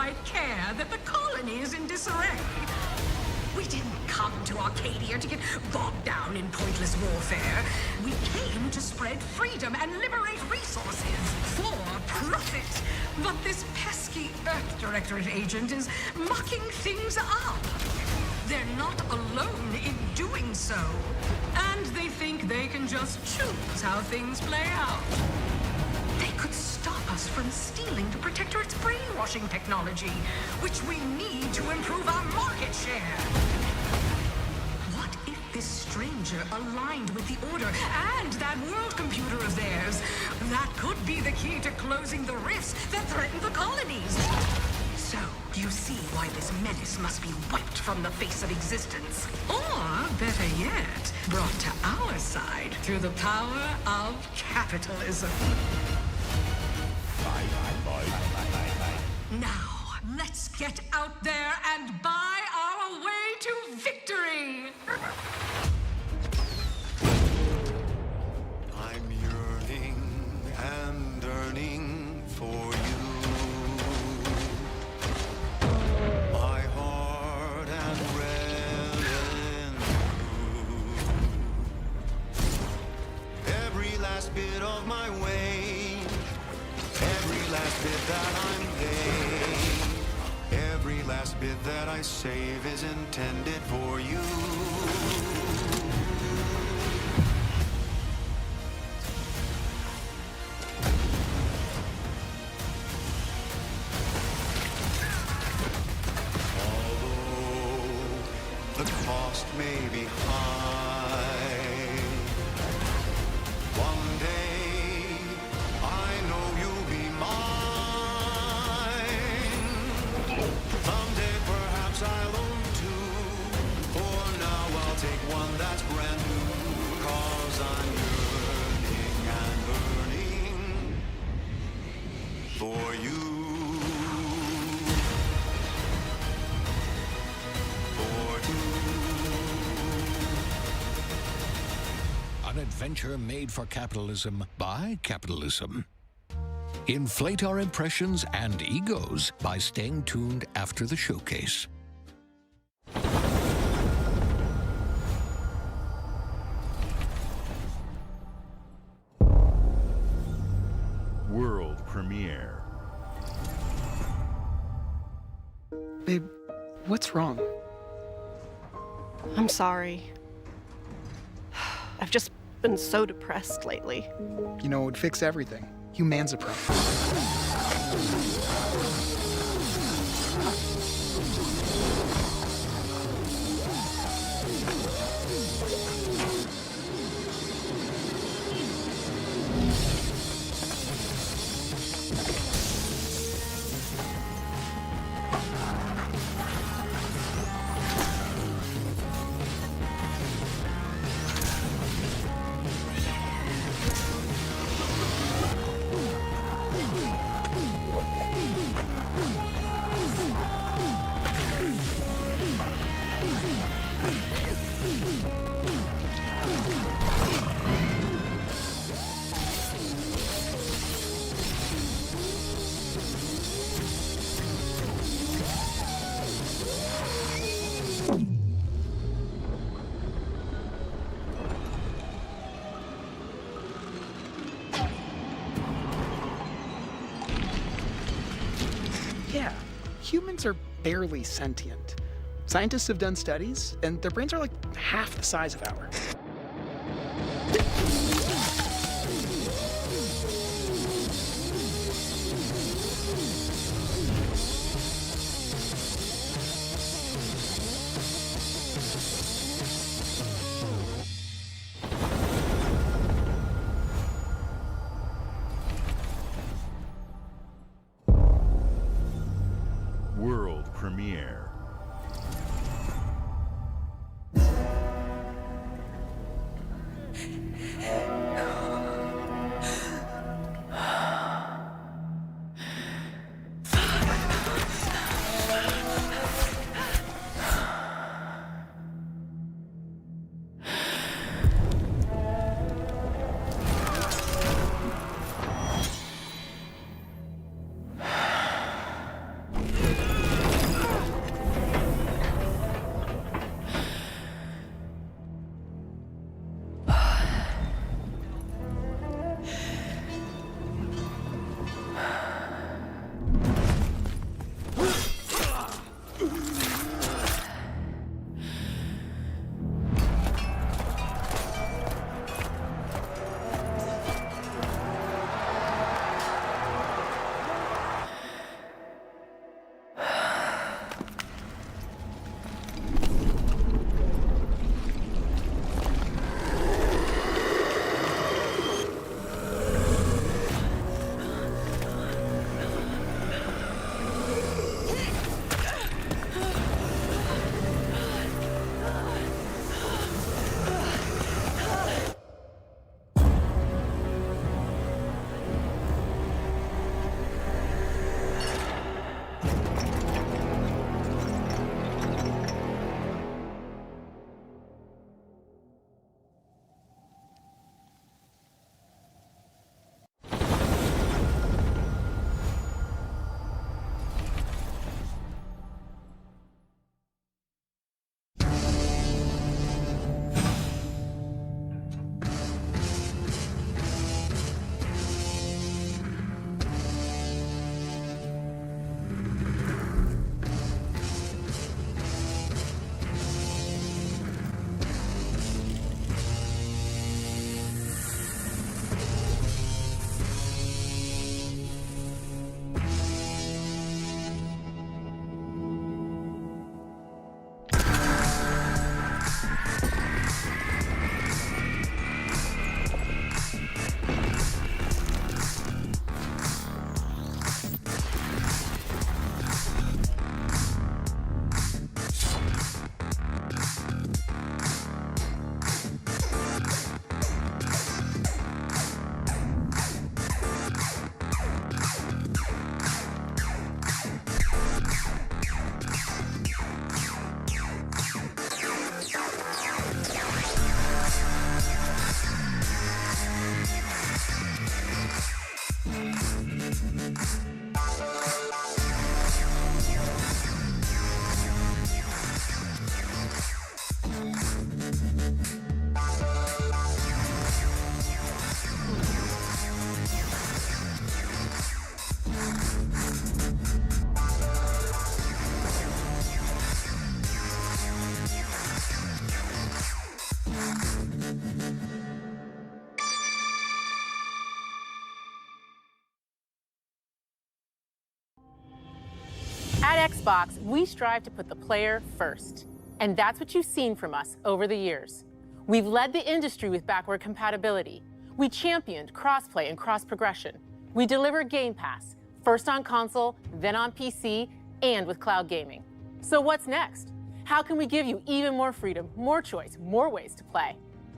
quite care that the colony is in disarray. We didn't come to Arcadia to get bogged down in pointless warfare. We came to spread freedom and liberate resources for profit. But this pesky Earth Directorate agent is mucking things up. They're not alone in doing so. And they think they can just choose how things play out. They could stop us from stealing the Protectorate's brainwashing technology, which we need to improve our market share. What if this stranger aligned with the Order and that world computer of theirs? That could be the key to closing the rifts that threaten the colonies. So, you see why this menace must be wiped from the face of existence. Or, better yet, brought to our side through the power of capitalism. Now, let's get out there and buy our way to victory! I'm yearning and yearning for you. My heart and red and blue. Every last bit of my way, every last bit that I'm paid, every last bit that I save is intended for you. The cost may be high. One day, I know you'll be mine. Someday, perhaps I'll own two. For now, I'll take one that's brand new. 'Cause I'm yearning and yearning for you. An adventure made for capitalism by capitalism. Inflate our impressions and egos by staying tuned after the showcase. World premiere. Babe, what's wrong? I'm sorry. I've just been so depressed lately. You know, it would fix everything. Humanzapron. Yeah, humans are barely sentient. Scientists have done studies, and their brains are like half the size of ours. World premiere. At Xbox, we strive to put the player first. And that's what you've seen from us over the years. We've led the industry with backward compatibility. We championed crossplay and cross-progression. We delivered Game Pass, first on console, then on PC, and with cloud gaming. So what's next? How can we give you even more freedom, more choice, more ways to play?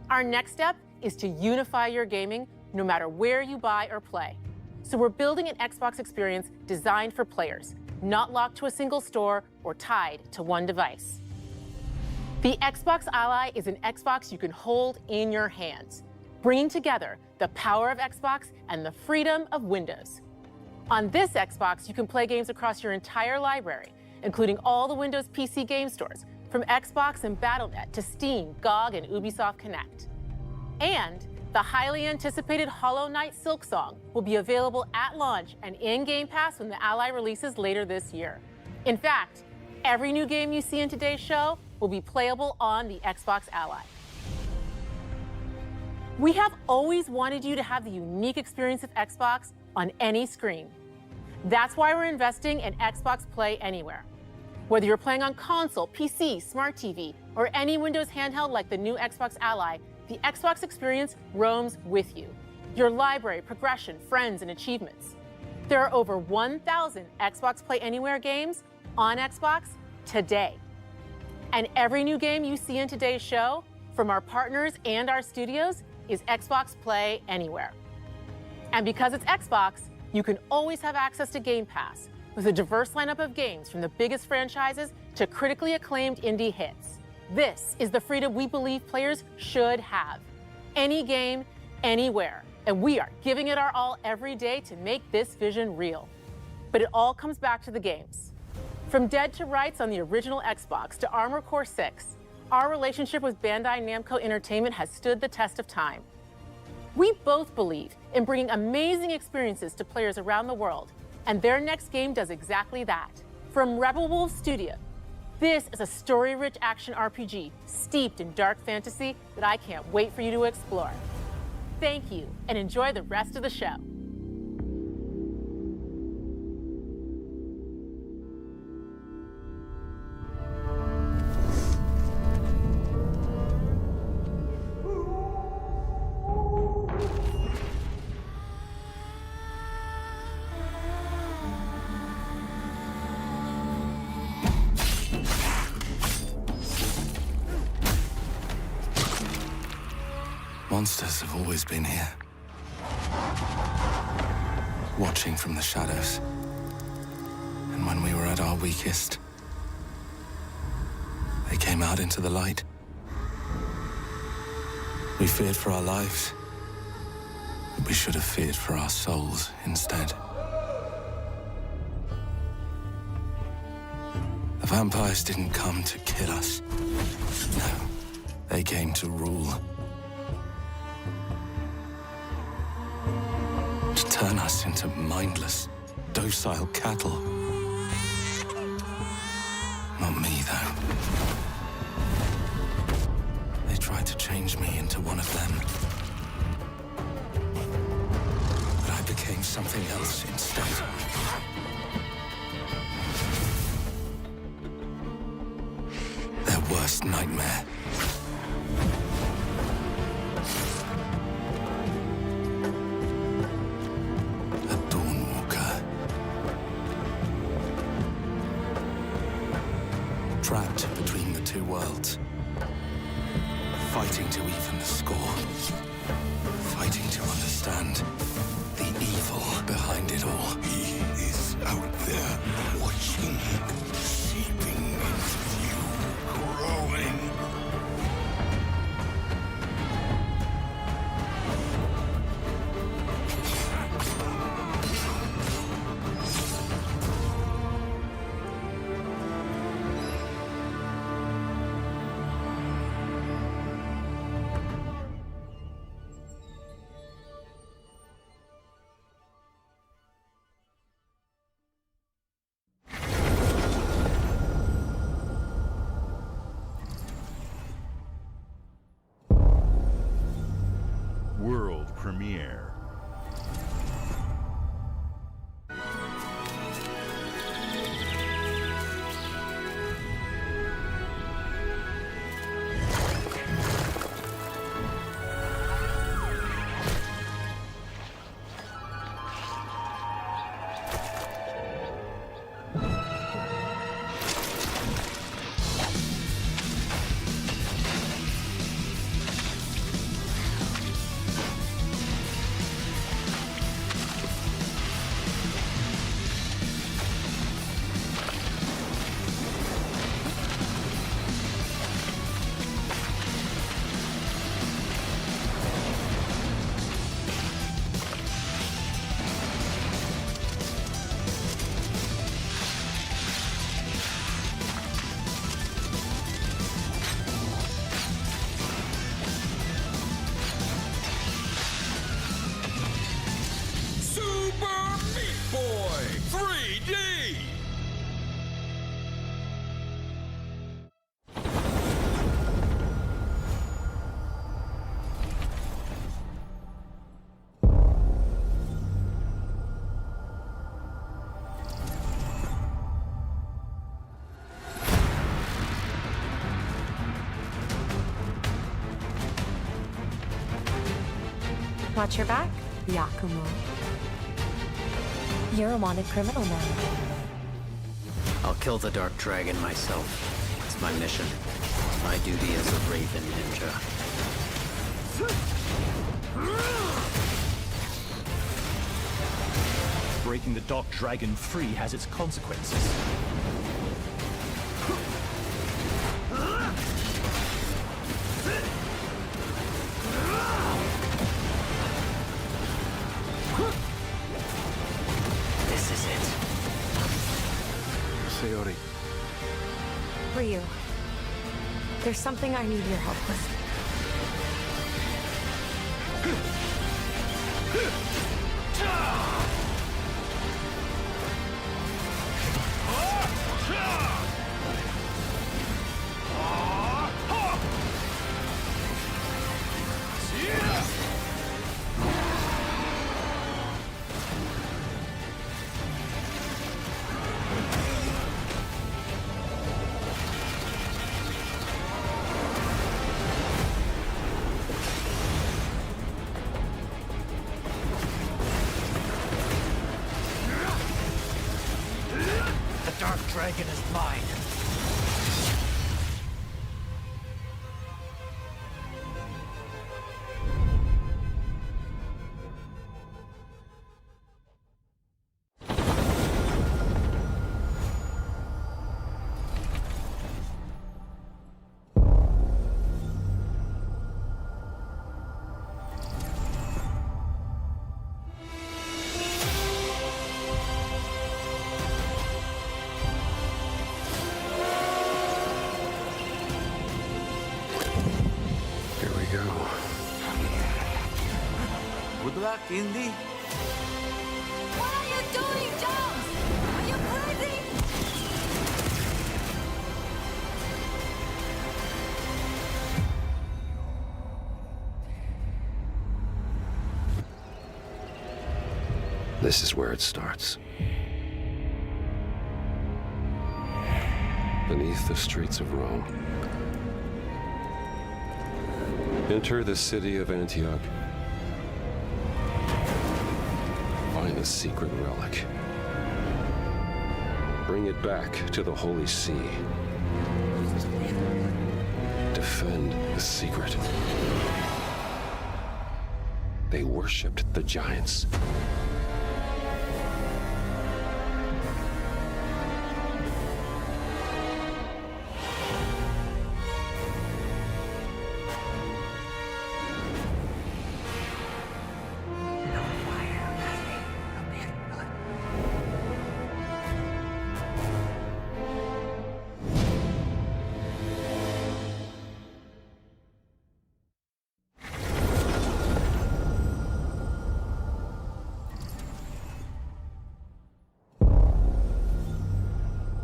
Our next step is to unify your gaming no matter where you buy or play. So we're building an Xbox experience designed for players, not locked to a single store or tied to one device. The Xbox Ally is an Xbox you can hold in your hands, bringing together the power of Xbox and the freedom of Windows. On this Xbox, you can play games across your entire library, including all the Windows PC game stores, from Xbox and Battle.net to Steam, GOG, and Ubisoft Connect. And the highly anticipated Hollow Knight Silksong will be available at launch and in Game Pass when the Ally releases later this year. In fact, every new game you see in today's show will be playable on the Xbox Ally. We have always wanted you to have the unique experience of Xbox on any screen. That's why we're investing in Xbox Play Anywhere. Whether you're playing on console, PC, smart TV, or any Windows handheld like the new Xbox Ally, the Xbox experience roams with you. Your library, progression, friends, and achievements. There are over 1,000 Xbox Play Anywhere games on Xbox today. And every new game you see in today's show, from our partners and our studios, is Xbox Play Anywhere. And because it's Xbox, you can always have access to Game Pass with a diverse lineup of games from the biggest franchises to critically acclaimed indie hits. This is the freedom we believe players should have. Any game, anywhere. And we are giving it our all every day to make this vision real. But it all comes back to the games. From Dead to Rights on the original Xbox to Armored Core 6, our relationship with Bandai Namco Entertainment has stood the test of time. We both believe in bringing amazing experiences to players around the world, and their next game does exactly that. From Rebel Wolves Studio, this is a story-rich action RPG steeped in dark fantasy that I can't wait for you to explore. Thank you, and enjoy the rest of the show. Monsters have always been here, watching from the shadows. And when we were at our weakest, they came out into the light. We feared for our lives, but we should have feared for our souls instead. The vampires didn't come to kill us. No, they came to rule. To turn us into mindless, docile cattle. Not me, though. They tried to change me into one of them. But I became something else instead. Their worst nightmare. Trapped between the two worlds. Fighting to even the score. Fighting to understand the evil behind it all. He is out there, watching, seeping into you, growing. Watch your back, Yakumo. You're a wanted criminal now. I'll kill the Dark Dragon myself. It's my mission. My duty as a Raven Ninja. Breaking the Dark Dragon free has its consequences. This is it. Sayori. Ryu, there's something I need your help with. The Dark Dragon is mine. Here we go. Good luck, Indy. What are you doing, Jones? Are you crazy? This is where it starts. Beneath the streets of Rome. Enter the city of Antioch. Find the secret relic. Bring it back to the Holy See. Defend the secret. They worshipped the giants.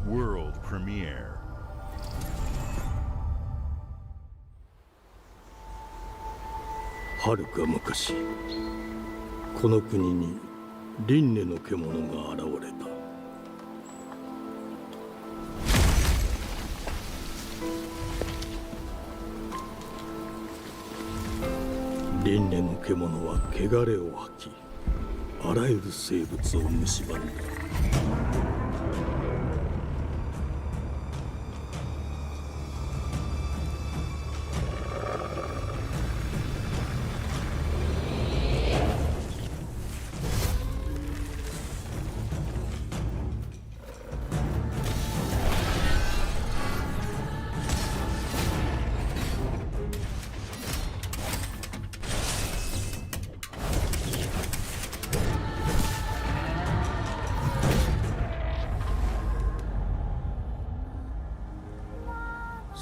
World premiere. はるか昔、この国に輪廻の獣が現れた。輪廻の獣は汚れを吐き、あらゆる生物を蝕んだ。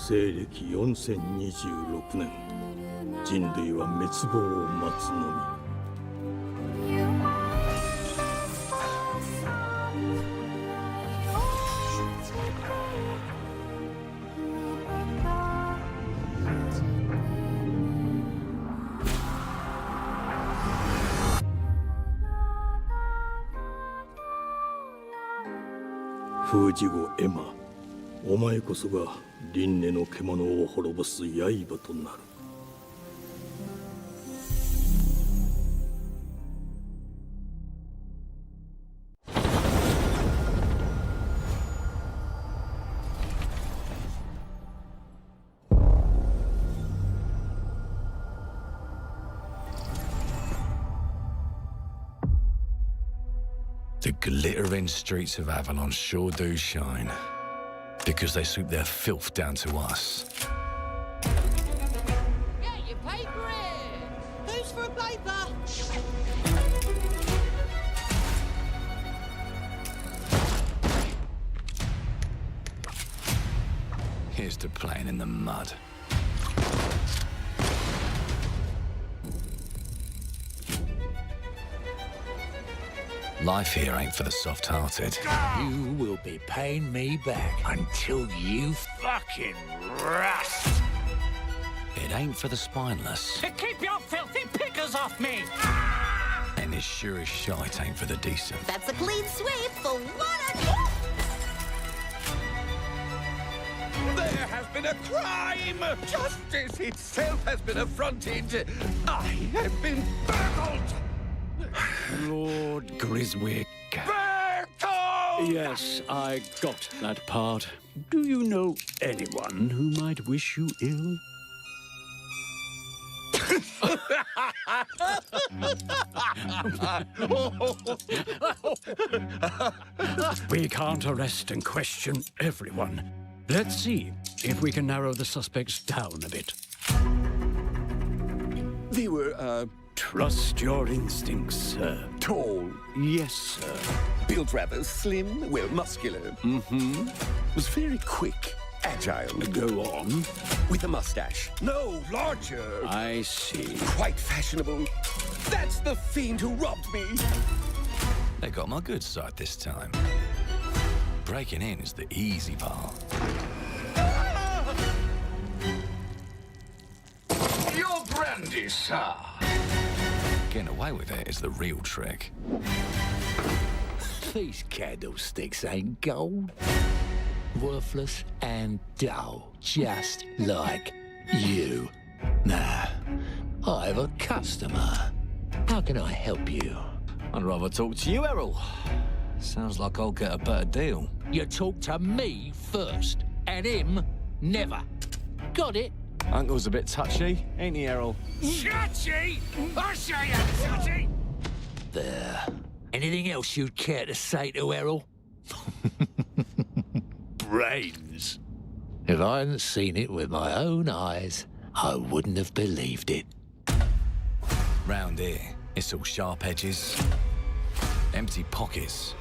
西暦4026年、人類は滅亡を待つのみ。封じ子エマ、お前こそが輪廻の獣を滅ぼす刃となる。The glittering streets of Avalon sure do shine. Because they sweep their filth down to us. Get your paper in! Who's for a paper? Here's to playing in the mud. Life here ain't for the soft-hearted. You will be paying me back until you fucking rust. It ain't for the spineless. Keep your filthy pickers off me! And it sure as shite ain't for the decent. That's a clean sweep for what a... There has been a crime! Justice itself has been affronted! I have been burgled! Lord Griswick. Bertold! Yes, I got that part. Do you know anyone who might wish you ill? We can't arrest and question everyone. Let's see if we can narrow the suspects down a bit. They were, Trust your instincts, sir. tall, Yes, sir. built rather slim, well, muscular. Mm-hmm. Was very quick, agile. Go on. With a mustache. No, larger. I see. Quite fashionable. That's the fiend who robbed me. They got my good side this time. Breaking in is the easy part. Your brandy, sir. Getting away with it is the real trick. These candlesticks ain't gold. Worthless and dull, just like you. Nah, I have a customer. How can I help you? I'd rather talk to you, Errol. Sounds like I'll get a better deal. You talk to me first, and him never. Got it? Uncle's a bit touchy, ain't he, Errol? Touchy? I say I'm touchy! There. Anything else you'd care to say to Errol? Brains. If I hadn't seen it with my own eyes, I wouldn't have believed it. Round here, it's all sharp edges, empty pockets,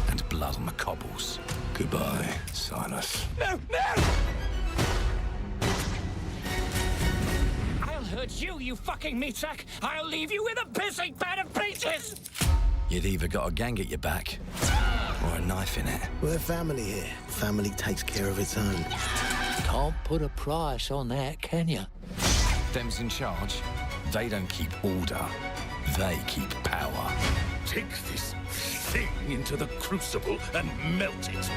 and blood on the cobbles. Goodbye, Silas. No, no! I'll hurt you, you fucking meatsack! I'll leave you with a pissing bed of peaches! You'd either got a gang at your back, or a knife in it. We're family here. Family takes care of its own. Can't put a price on that, can you? Them's in charge. They don't keep order. They keep power. Take this thing into the crucible and melt it.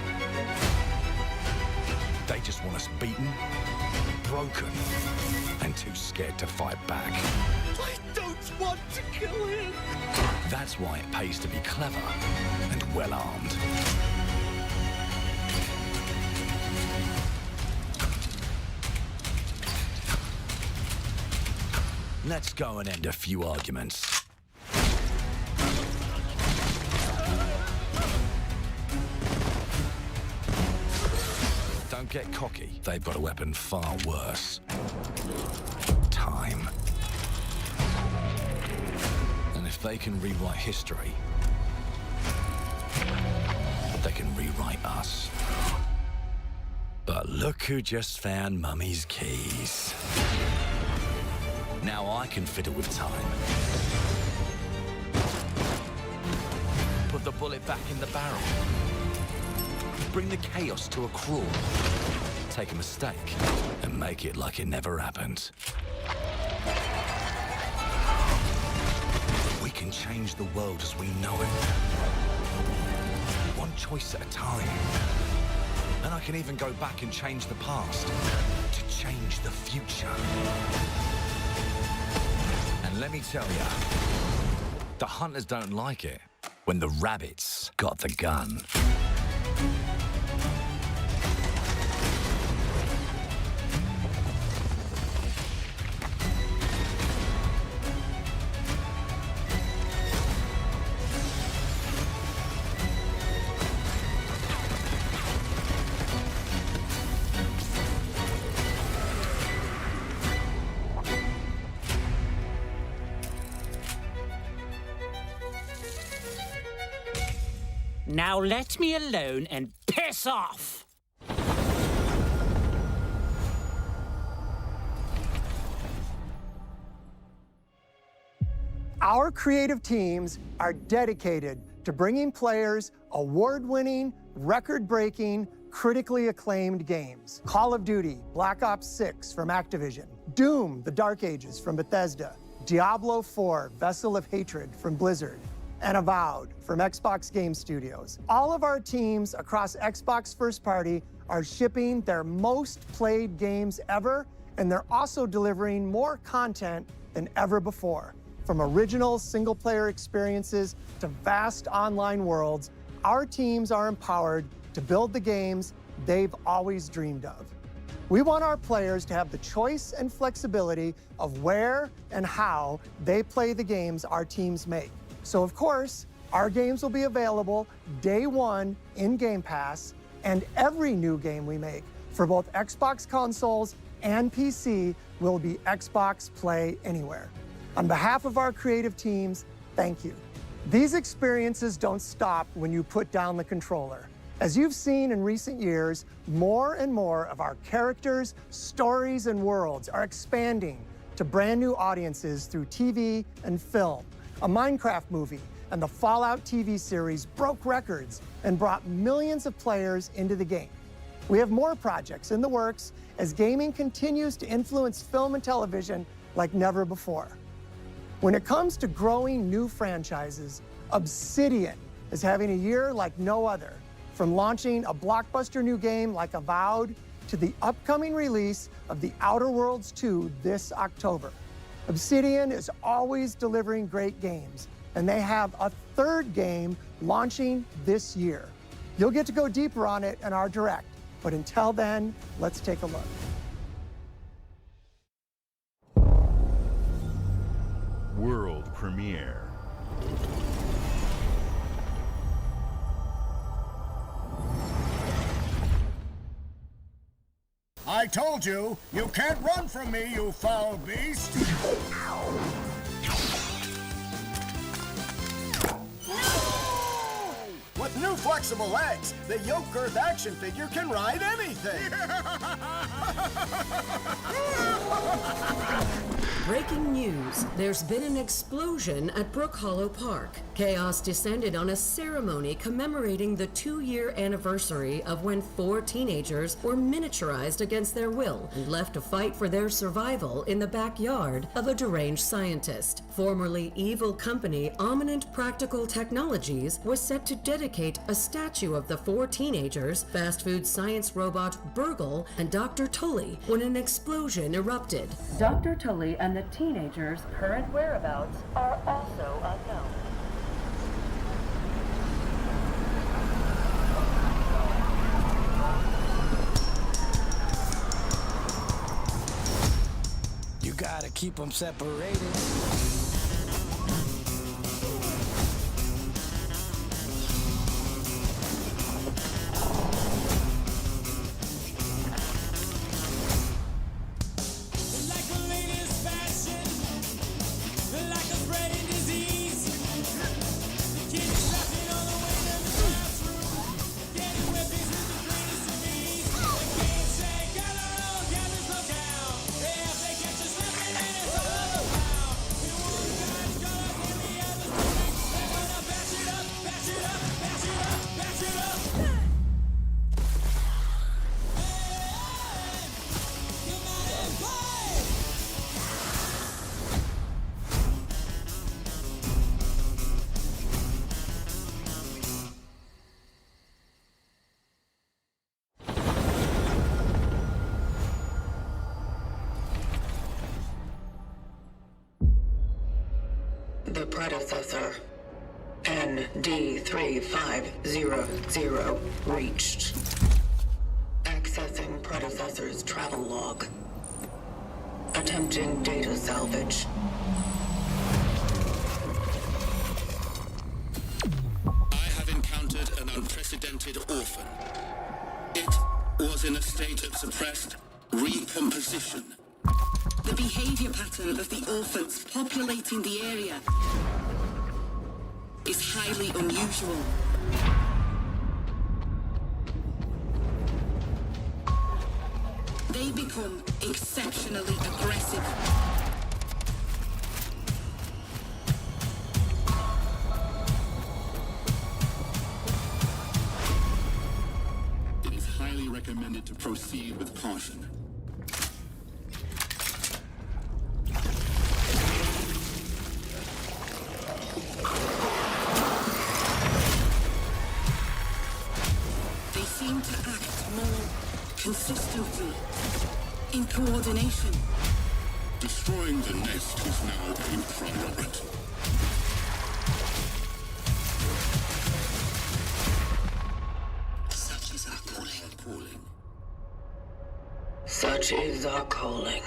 They just want us beaten, broken, and too scared to fight back. I don't want to kill him. That's why it pays to be clever and well-armed. Let's go and end a few arguments. Don't get cocky. They've got a weapon far worse. Time. And if they can rewrite history, they can rewrite us. But look who just found Mummy's keys. Now I can fiddle with time. Put the bullet back in the barrel. Bring the chaos to a crawl. Take a mistake and make it like it never happened. We can change the world as we know it. One choice at a time. And I can even go back and change the past to change the future. And let me tell you, the hunters don't like it when the rabbits got the gun. Now let me alone and piss off! Our creative teams are dedicated to bringing players award-winning, record-breaking, critically acclaimed games. Call of Duty, Black Ops 6 from Activision, Doom, The Dark Ages from Bethesda, Diablo 4, Vessel of Hatred from Blizzard, and Avowed from Xbox Game Studios. All of our teams across Xbox First Party are shipping their most played games ever, and they're also delivering more content than ever before. From original single-player experiences to vast online worlds, our teams are empowered to build the games they've always dreamed of. We want our players to have the choice and flexibility of where and how they play the games our teams make. So of course, our games will be available day one in Game Pass, and every new game we make for both Xbox consoles and PC will be Xbox Play Anywhere. On behalf of our creative teams, thank you. These experiences don't stop when you put down the controller. As you've seen in recent years, more and more of our characters, stories, and worlds are expanding to brand new audiences through TV and film. A Minecraft movie and the Fallout TV series broke records and brought millions of players into the game. We have more projects in the works as gaming continues to influence film and television like never before. When it comes to growing new franchises, Obsidian is having a year like no other. From launching a blockbuster new game like Avowed to the upcoming release of The Outer Worlds 2 this October. Obsidian is always delivering great games, and they have a third game launching this year. You'll get to go deeper on it in our Direct, but until then, let's take a look. World premiere. I told you, you can't run from me, you foul beast! With new flexible legs, the yoke girth action figure can ride anything! Breaking news. There's been an explosion at Brook Hollow Park. Chaos descended on a ceremony commemorating the 2-year anniversary of when 4 teenagers were miniaturized against their will and left to fight for their survival in the backyard of a deranged scientist. Formerly evil company Ominent Practical Technologies was set to dedicate a statue of the 4 teenagers, fast food science robot Burgle, and Dr. Tully when an explosion erupted. Dr. Tully and the teenagers' current whereabouts are also unknown. You gotta keep them separated. The predecessor, ND3500, reached. Accessing predecessor's travel log. Attempting data salvage. I have encountered an unprecedented orphan. It was in a state of suppressed recomposition. The behavior pattern of the orphans populating the area is highly unusual. become exceptionally aggressive. It is highly recommended to proceed with caution. They seem to act more consistently, in coordination. Destroying the nest is now a priority. Such is our calling. Such is our calling.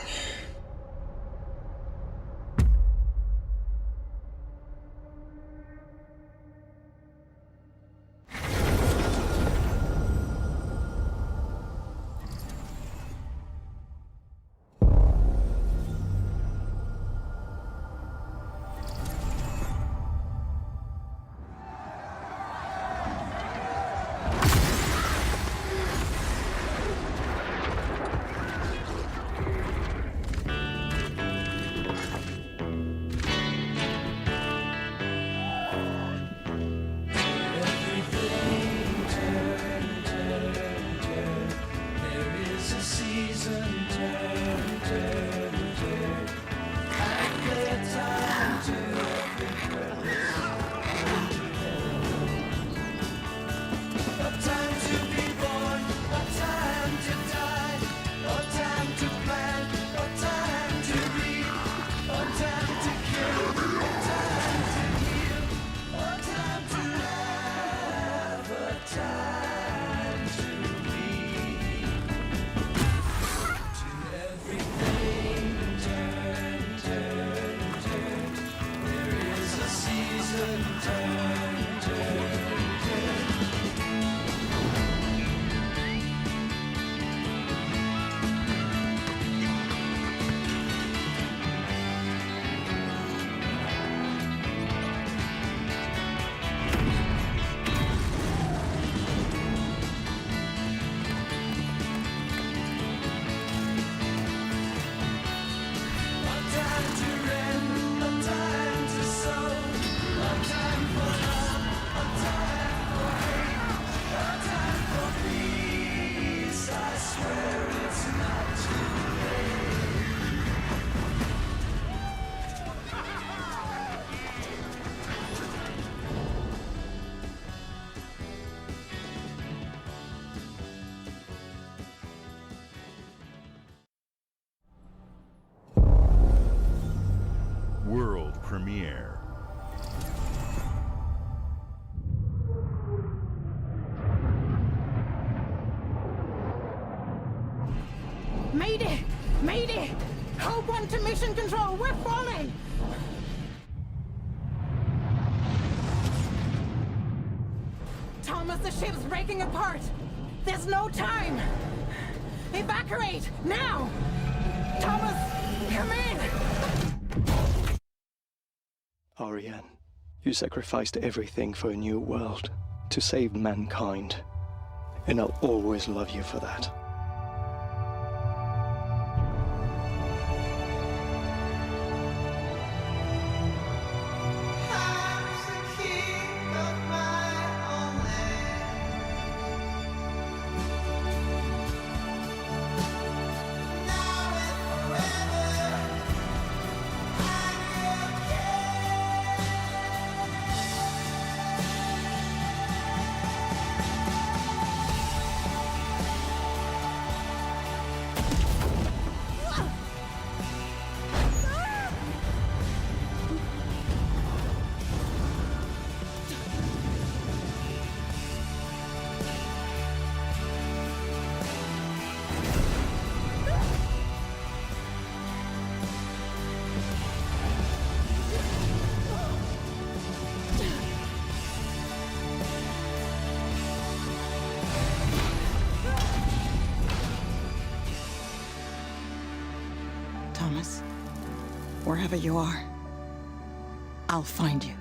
World premiere. Mayday! Mayday! Hope 1 to mission control, we're falling! Thomas, the ship's breaking apart! There's no time! Evacuate! Now! Thomas, come in! Ariane, you sacrificed everything for a new world, to save mankind. And I'll always love you for that. Thomas, wherever you are, I'll find you.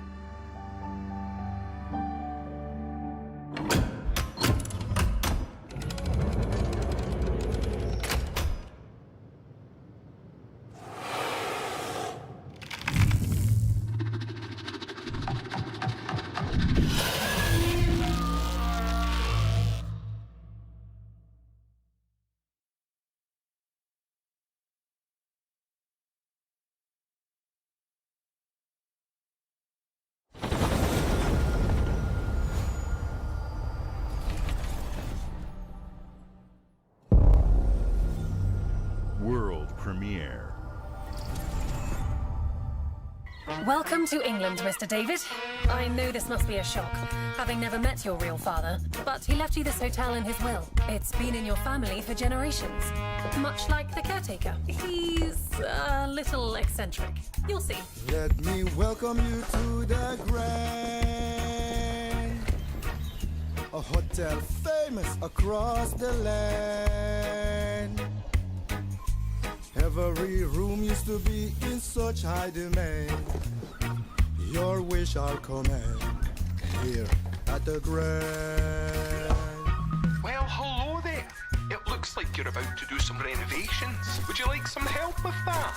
Welcome to England, Mr. David. I know this must be a shock, having never met your real father, but he left you this hotel in his will. It's been in your family for generations, much like the caretaker. He's a little eccentric. You'll see. Let me welcome you to the Grand, a hotel famous across the land. Every room used to be in such high demand. Your wish I'll command here at the Grand. Well, hello there. It looks like you're about to do some renovations. Would you like some help with that?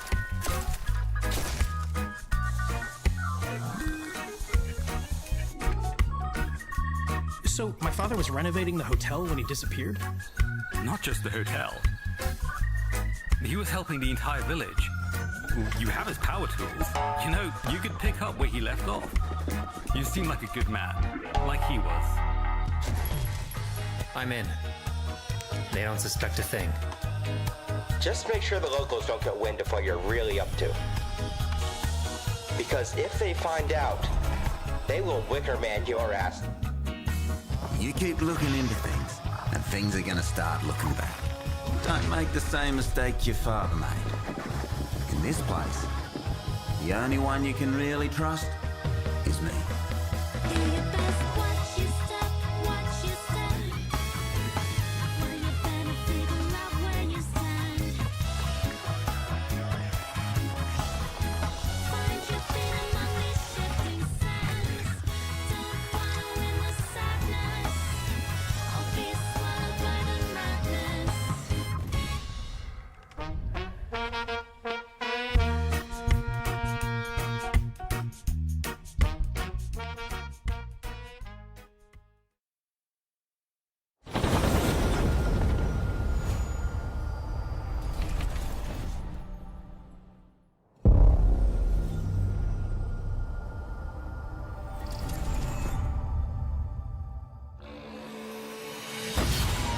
So, my father was renovating the hotel when he disappeared? Not just the hotel. He was helping the entire village. You have his power tools. You know, you could pick up where he left off. You seem like a good man, like he was. I'm in. They don't suspect a thing. Just make sure the locals don't get wind of what you're really up to. Because if they find out, they will Wicker Man your ass. You keep looking into things, and things are gonna start looking back. Don't make the same mistake your father made. In this place, the only one you can really trust is me.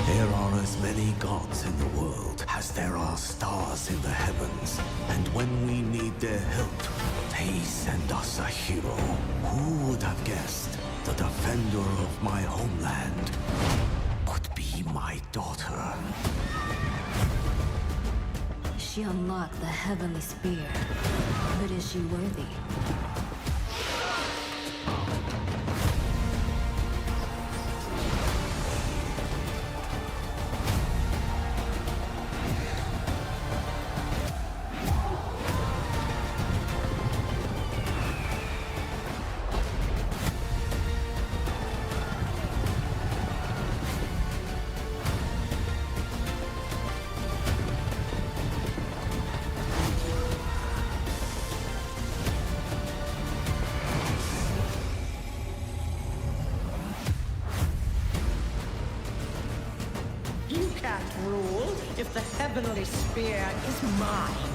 There are as many gods in the world as there are stars in the heavens. And when we need their help, they send us a hero. Who would have guessed the defender of my homeland would be my daughter? She unlocked the heavenly spear, but is she worthy? You can't rule if the heavenly spear is mine.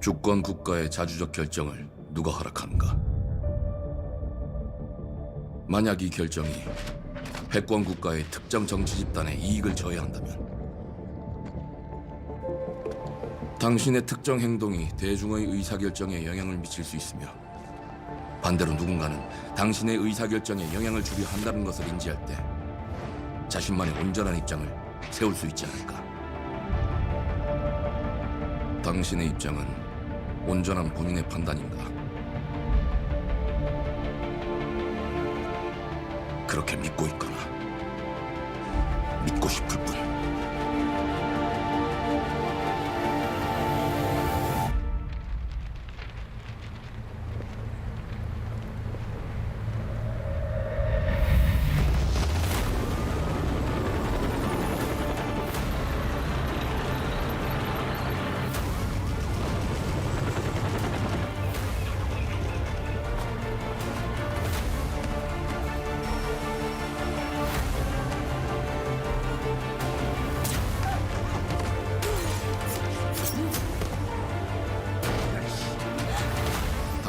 주권 국가의 자주적 결정을 누가 허락하는가? 만약 이 결정이 패권 국가의 특정 정치 집단의 이익을 저해한다면 당신의 특정 행동이 대중의 의사결정에 영향을 미칠 수 있으며 반대로 누군가는 당신의 의사결정에 영향을 주려 한다는 것을 인지할 때 자신만의 온전한 입장을 세울 수 있지 않을까? 당신의 입장은 온전한 본인의 판단인가? 그렇게 믿고 있거나 믿고 싶을 뿐.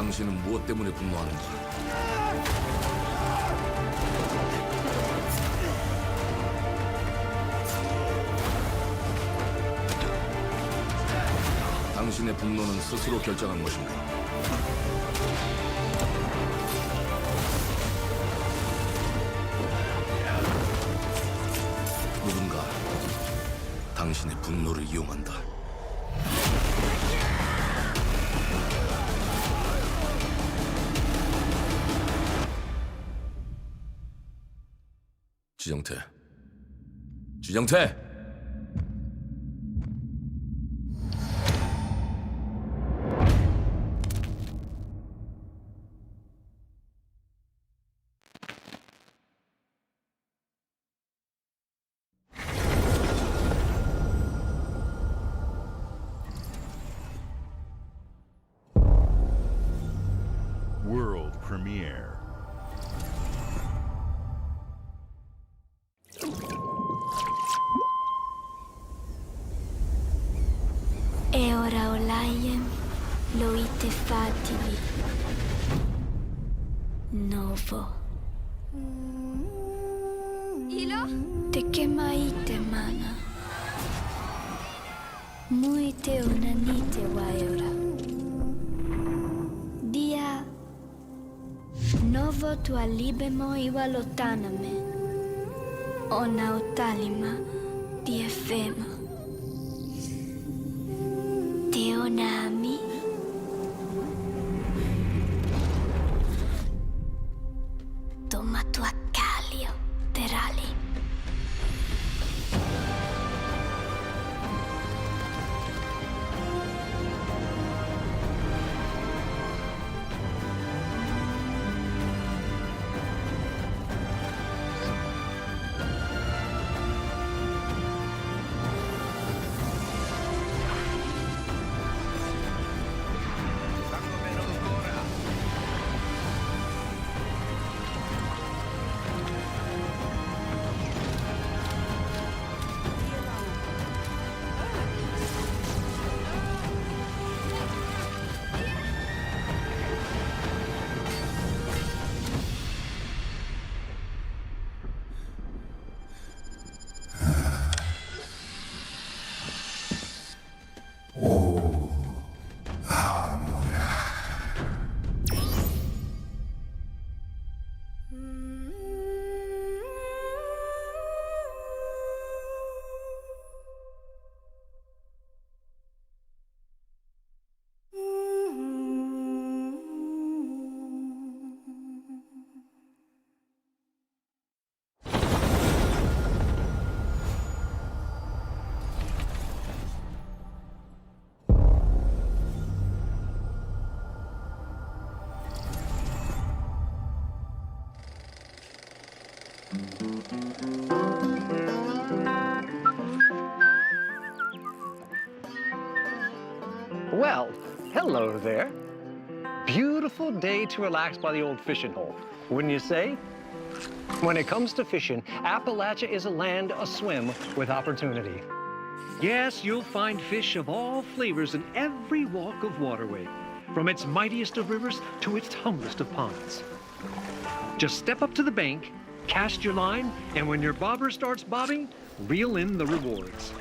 당신은 무엇 때문에 분노하는가? 당신의 분노는 스스로 결정한 것인가? 누군가 당신의 분노를 이용한다. 지정태. 지정태! World premiere. E ora olaiem loite fativi. Novo. Ilo? Te kemaite mana. Muite onanite waeora. Dia. Novo tua libemo iwa lotaname. Ona otalima di efema. Teonami. Toma tua calio, terali. Well, hello there. Beautiful day to relax by the old fishing hole, wouldn't you say? When it comes to fishing, Appalachia is a land aswim with opportunity. Yes, you'll find fish of all flavors in every walk of waterway, from its mightiest of rivers to its humblest of ponds. Just step up to the bank, cast your line, and when your bobber starts bobbing, reel in the rewards.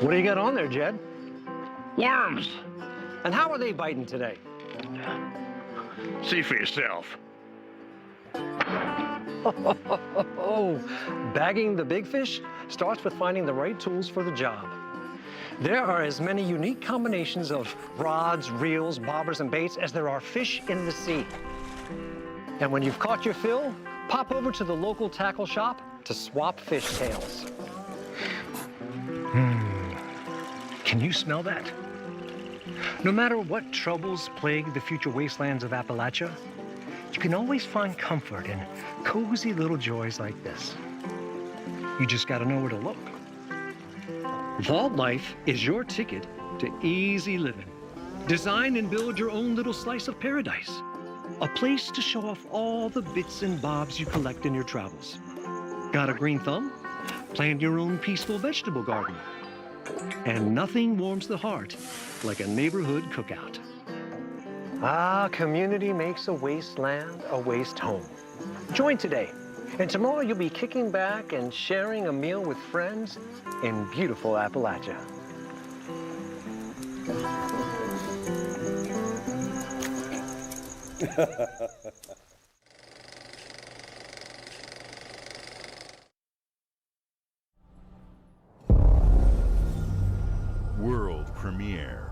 What do you got on there, Jed? Worms! And how are they biting today? See for yourself. Bagging the big fish starts with finding the right tools for the job. There are as many unique combinations of rods, reels, bobbers, and baits as there are fish in the sea. And when you've caught your fill, pop over to the local tackle shop to swap fish tails. Can you smell that? No matter what troubles plague the future wastelands of Appalachia, you can always find comfort in cozy little joys like this. You just gotta know where to look. Vault Life is your ticket to easy living. Design and build your own little slice of paradise. A place to show off all the bits and bobs you collect in your travels. Got a green thumb? Plant your own peaceful vegetable garden. And nothing warms the heart like a neighborhood cookout. Ah, community makes a wasteland a waste home. Join today, and tomorrow you'll be kicking back and sharing a meal with friends in beautiful Appalachia. World premiere.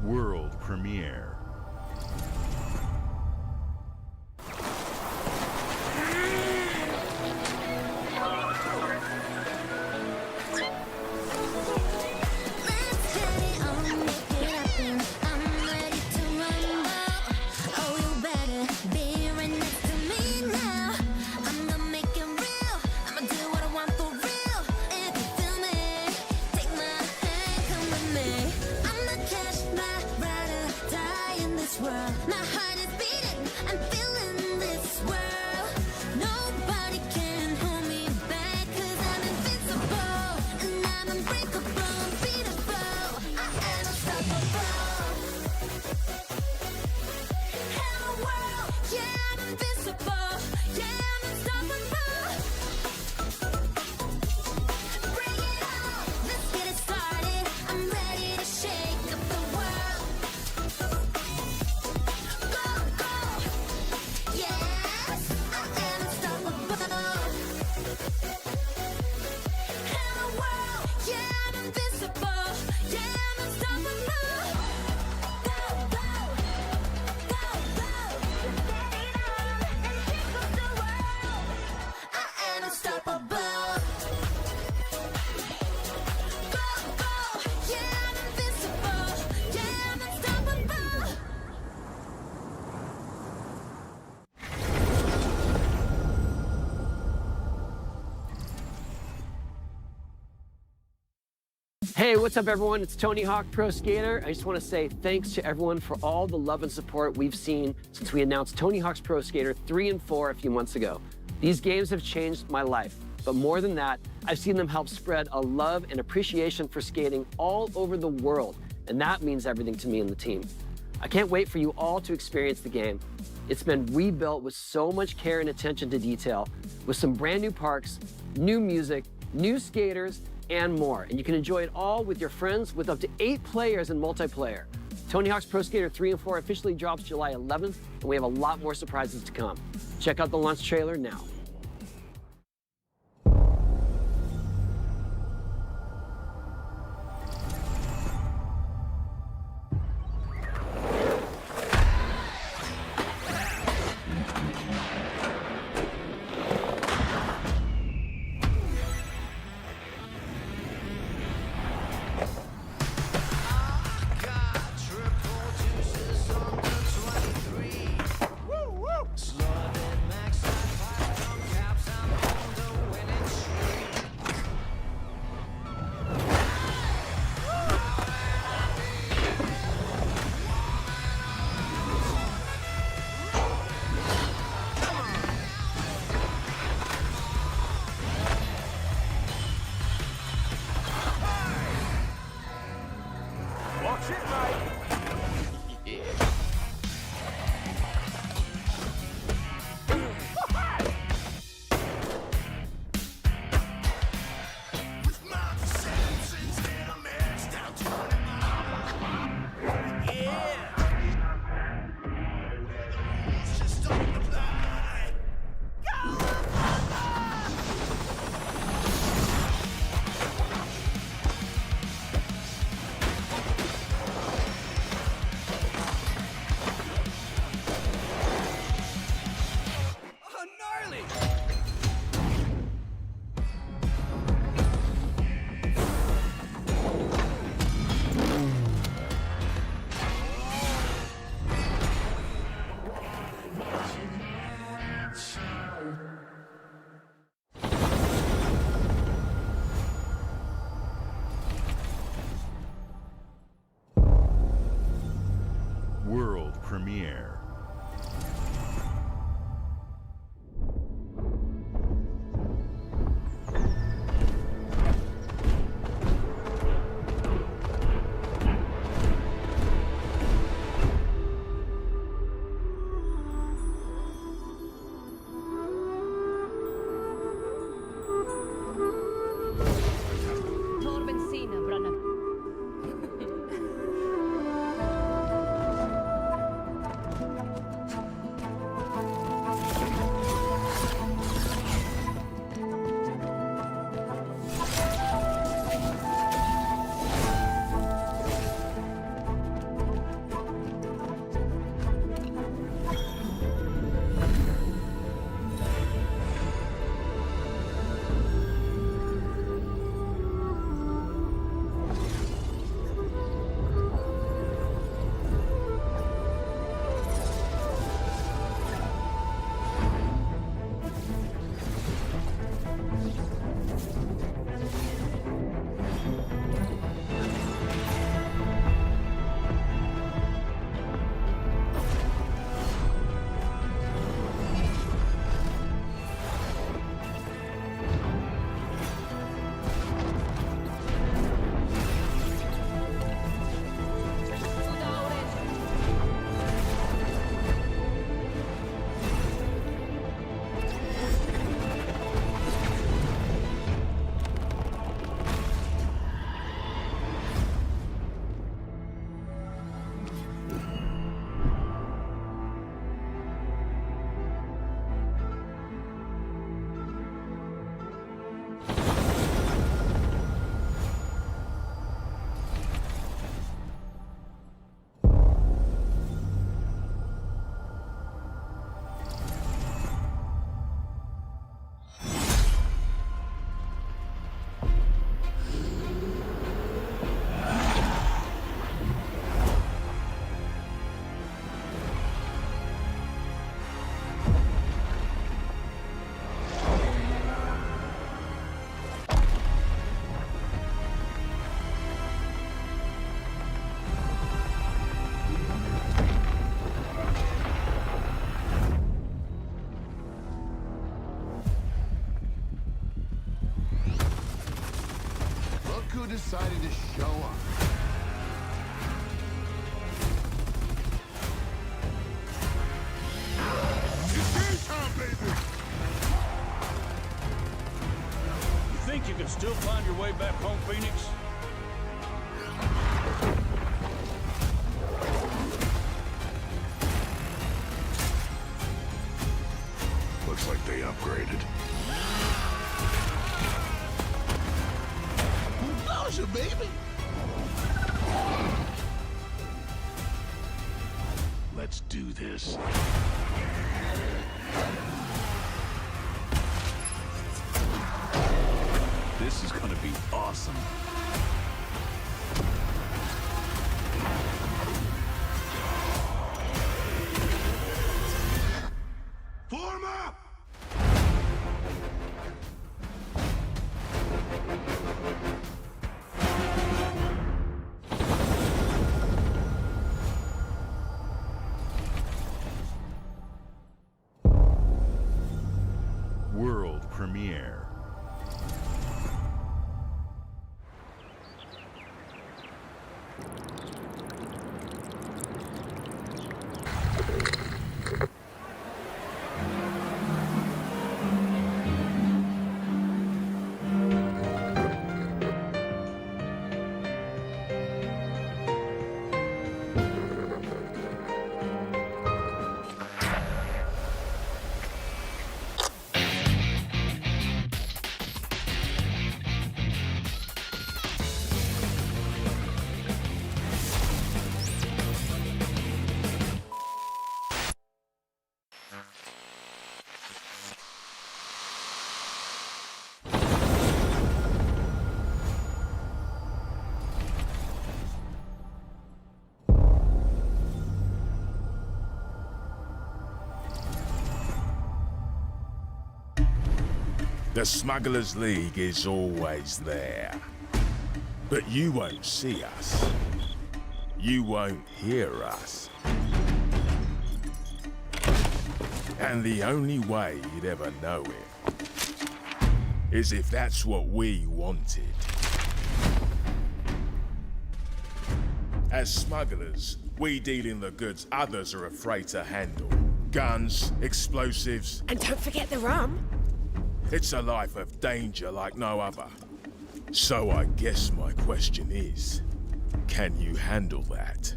World premiere. Hey, what's up everyone? It's Tony Hawk Pro Skater. I just want to say thanks to everyone for all the love and support we've seen since we announced Tony Hawk's Pro Skater 3 and 4 a few months ago. These games have changed my life, but more than that, I've seen them help spread a love and appreciation for skating all over the world, and that means everything to me and the team. I can't wait for you all to experience the game. It's been rebuilt with so much care and attention to detail, with some brand new parks, new music, new skaters, and more. And you can enjoy it all with your friends with up to 8 players in multiplayer. Tony Hawk's Pro Skater 3 and 4 officially drops July 11th, and we have a lot more surprises to come. Check out the launch trailer now. That's it, mate. World premiere. Who decided to show up? It's game time, baby! You think you can still find your way back home, Phoenix? Looks like they upgraded. Nausea, baby! Let's do this. This is gonna be awesome. Form up! World premiere. The Smugglers League is always there. But you won't see us. You won't hear us. And the only way you'd ever know it is if that's what we wanted. As smugglers, we deal in the goods others are afraid to handle. Guns, explosives. And don't forget the rum. It's a life of danger like no other. So I guess my question is, can you handle that?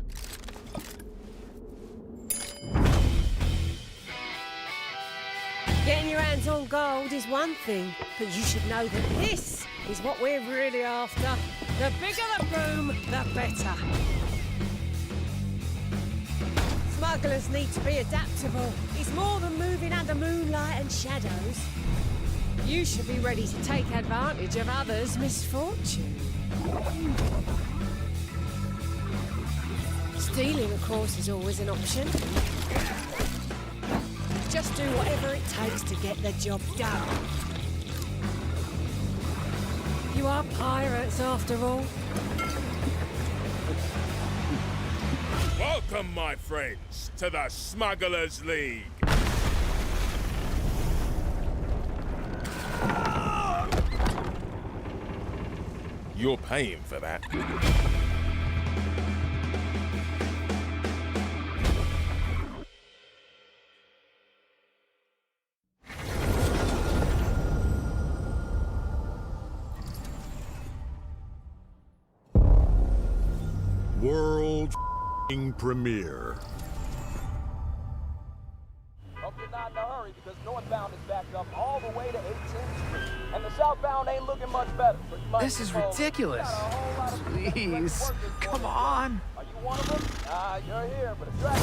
Getting your hands on gold is one thing, but you should know that this is what we're really after. The bigger the boom, the better. Smugglers need to be adaptable. It's more than moving under moonlight and shadows. You should be ready to take advantage of others' misfortune. Stealing, of course, is always an option. Just do whatever it takes to get the job done. You are pirates, after all. Welcome, my friends, to the Smugglers League. You're paying for that. World premiere. Hope you're not in a hurry because northbound is backed up all the way to 18th Street. And the southbound ain't looking much better. So you might This is ridiculous. Please, come on. Are you one of them? You're here, but if you're at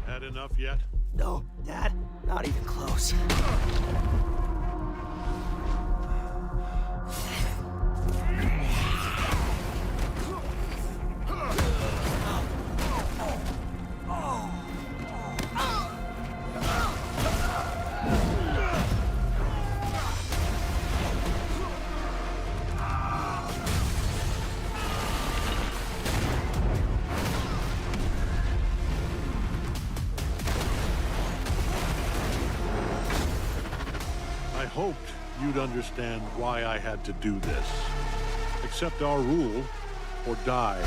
Had enough yet? No, Dad, not even close. I hoped you'd understand why I had to do this. Accept our rule, or die.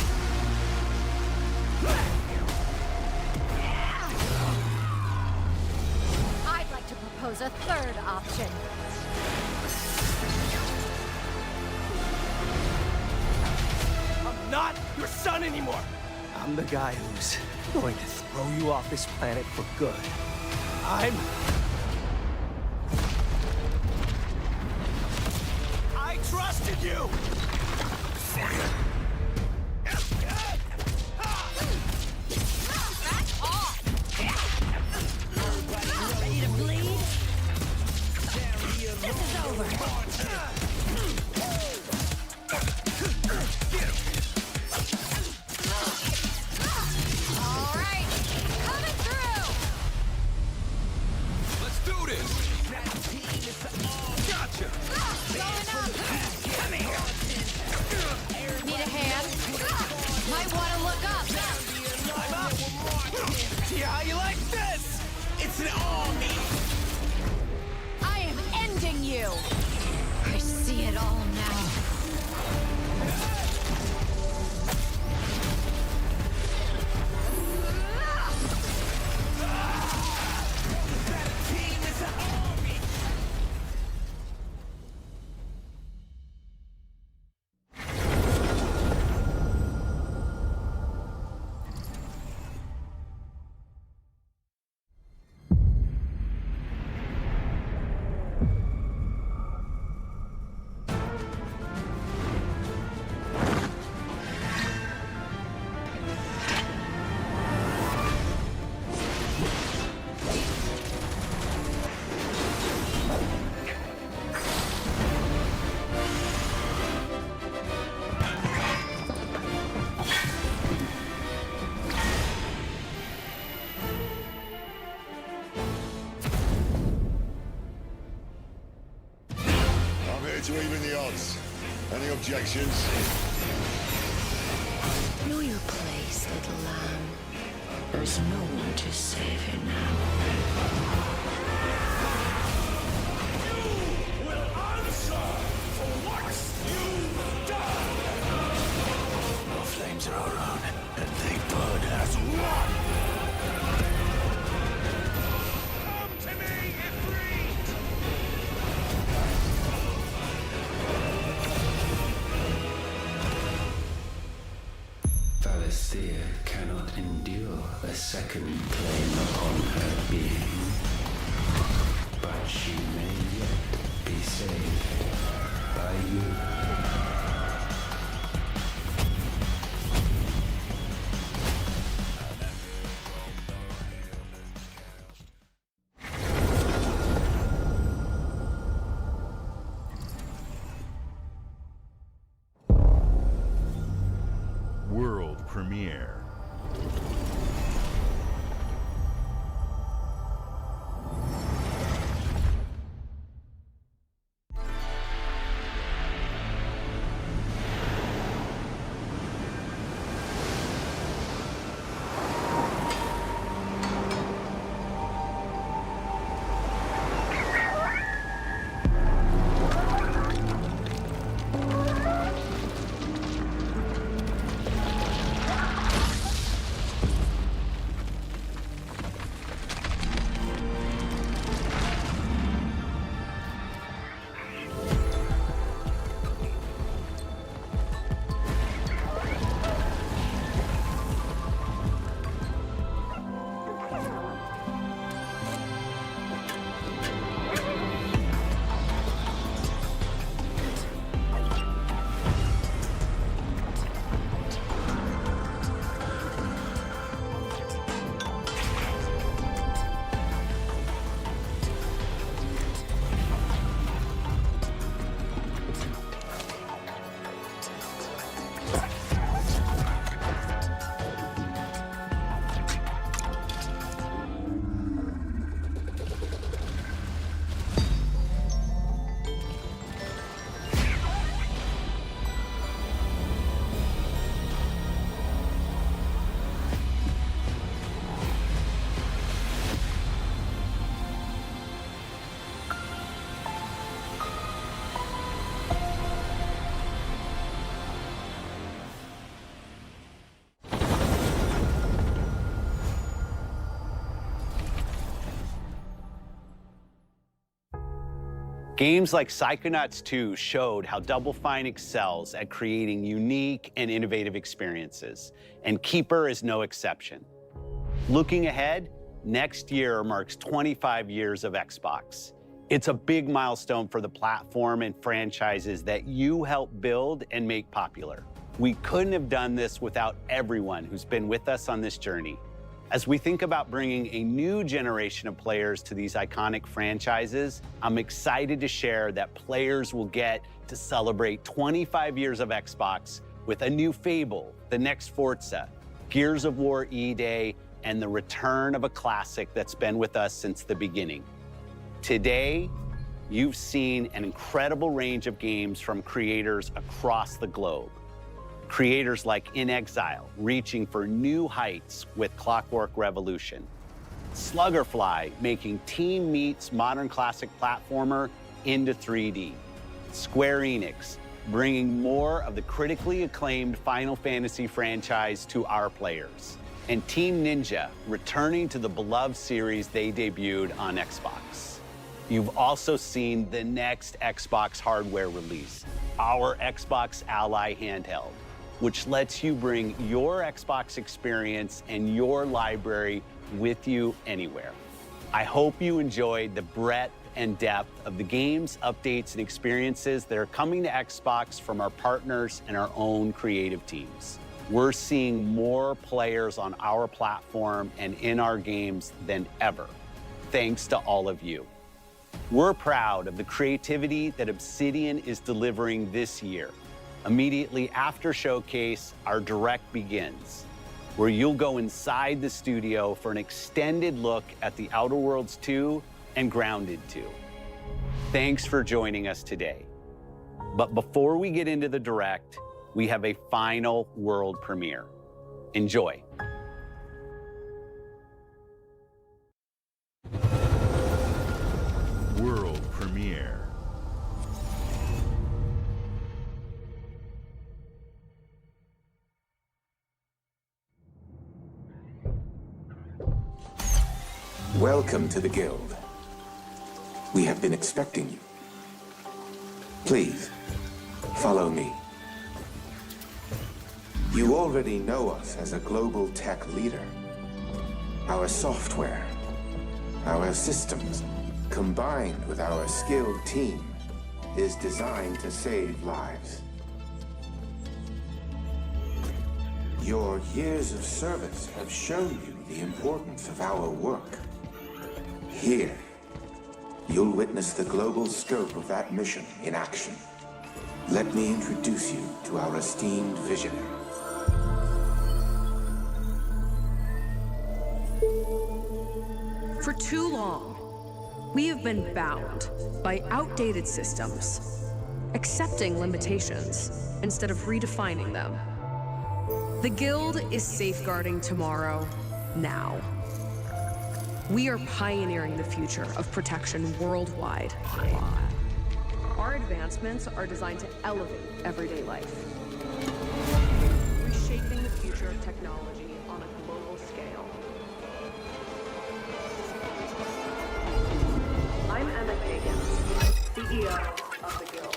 I'd like to propose a third option. I'm not your son anymore. I'm the guy who's going to throw you off this planet for good. I trusted you! Back off! Ready to bleed? This is over. All right, coming through. Let's do this! Gotcha! Going up. Come here. Need a hand? Might want to look up. I'm up! See how you like this? It's an army! I am ending you. I see it all now. objections. Know your place, little lamb. There's no one to save you now. You will answer for what you've done! Our flames are our own, and they burn as one! Come to me, Ifrit! Valisthea cannot endure a second claim upon her being, but she may yet be saved by you. World premiere. Games like Psychonauts 2 showed how Double Fine excels at creating unique and innovative experiences, and Keeper is no exception. Looking ahead, next year marks 25 years of Xbox. It's a big milestone for the platform and franchises that you helped build and make popular. We couldn't have done this without everyone who's been with us on this journey. As we think about bringing a new generation of players to these iconic franchises, I'm excited to share that players will get to celebrate 25 years of Xbox with a new Fable, the next Forza, Gears of War E-Day, and the return of a classic that's been with us since the beginning. Today, you've seen an incredible range of games from creators across the globe. Creators like In Exile, reaching for new heights with Clockwork Revolution. Sluggerfly, making Team Meat's modern classic platformer into 3D. Square Enix, bringing more of the critically acclaimed Final Fantasy franchise to our players. And Team Ninja, returning to the beloved series they debuted on Xbox. You've also seen the next Xbox hardware release, our Xbox Ally handheld, which lets you bring your Xbox experience and your library with you anywhere. I hope you enjoyed the breadth and depth of the games, updates, and experiences that are coming to Xbox from our partners and our own creative teams. We're seeing more players on our platform and in our games than ever, thanks to all of you. We're proud of the creativity that Obsidian is delivering this year. Immediately after Showcase, our Direct begins, where you'll go inside the studio for an extended look at The Outer Worlds 2 and Grounded 2. Thanks for joining us today. But before we get into the direct, we have a final world premiere. Enjoy. World premiere. Welcome to the Guild. We have been expecting you. Please, follow me. You already know us as a global tech leader. Our software, our systems, combined with our skilled team, is designed to save lives. Your years of service have shown you the importance of our work. Here, you'll witness the global scope of that mission in action. Let me introduce you to our esteemed visionary. For too long, we have been bound by outdated systems, accepting limitations instead of redefining them. The Guild is safeguarding tomorrow, now. We are pioneering the future of protection worldwide. Our advancements are designed to elevate everyday life, reshaping the future of technology on a global scale. I'm Emma Kagan, CEO of the Guild.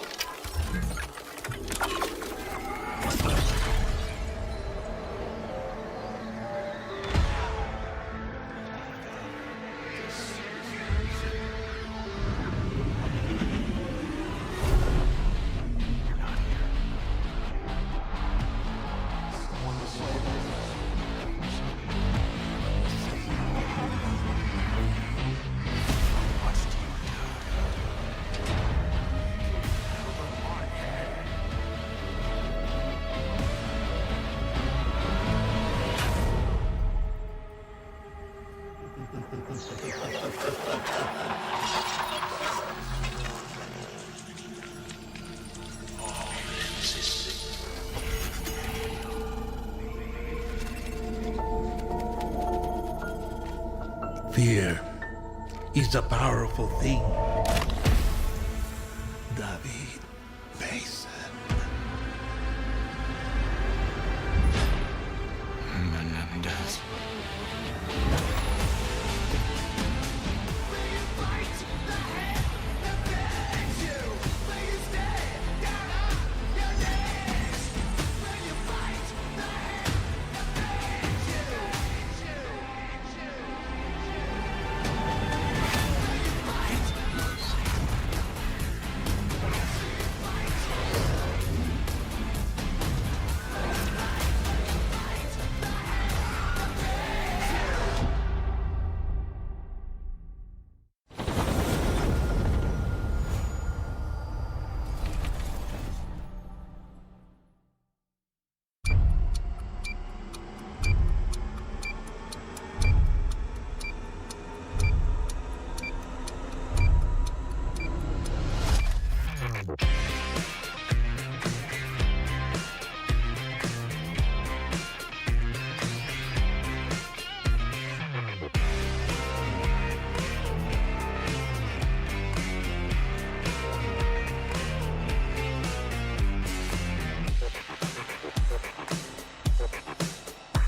Fear is a powerful thing. David Mason. Menendez.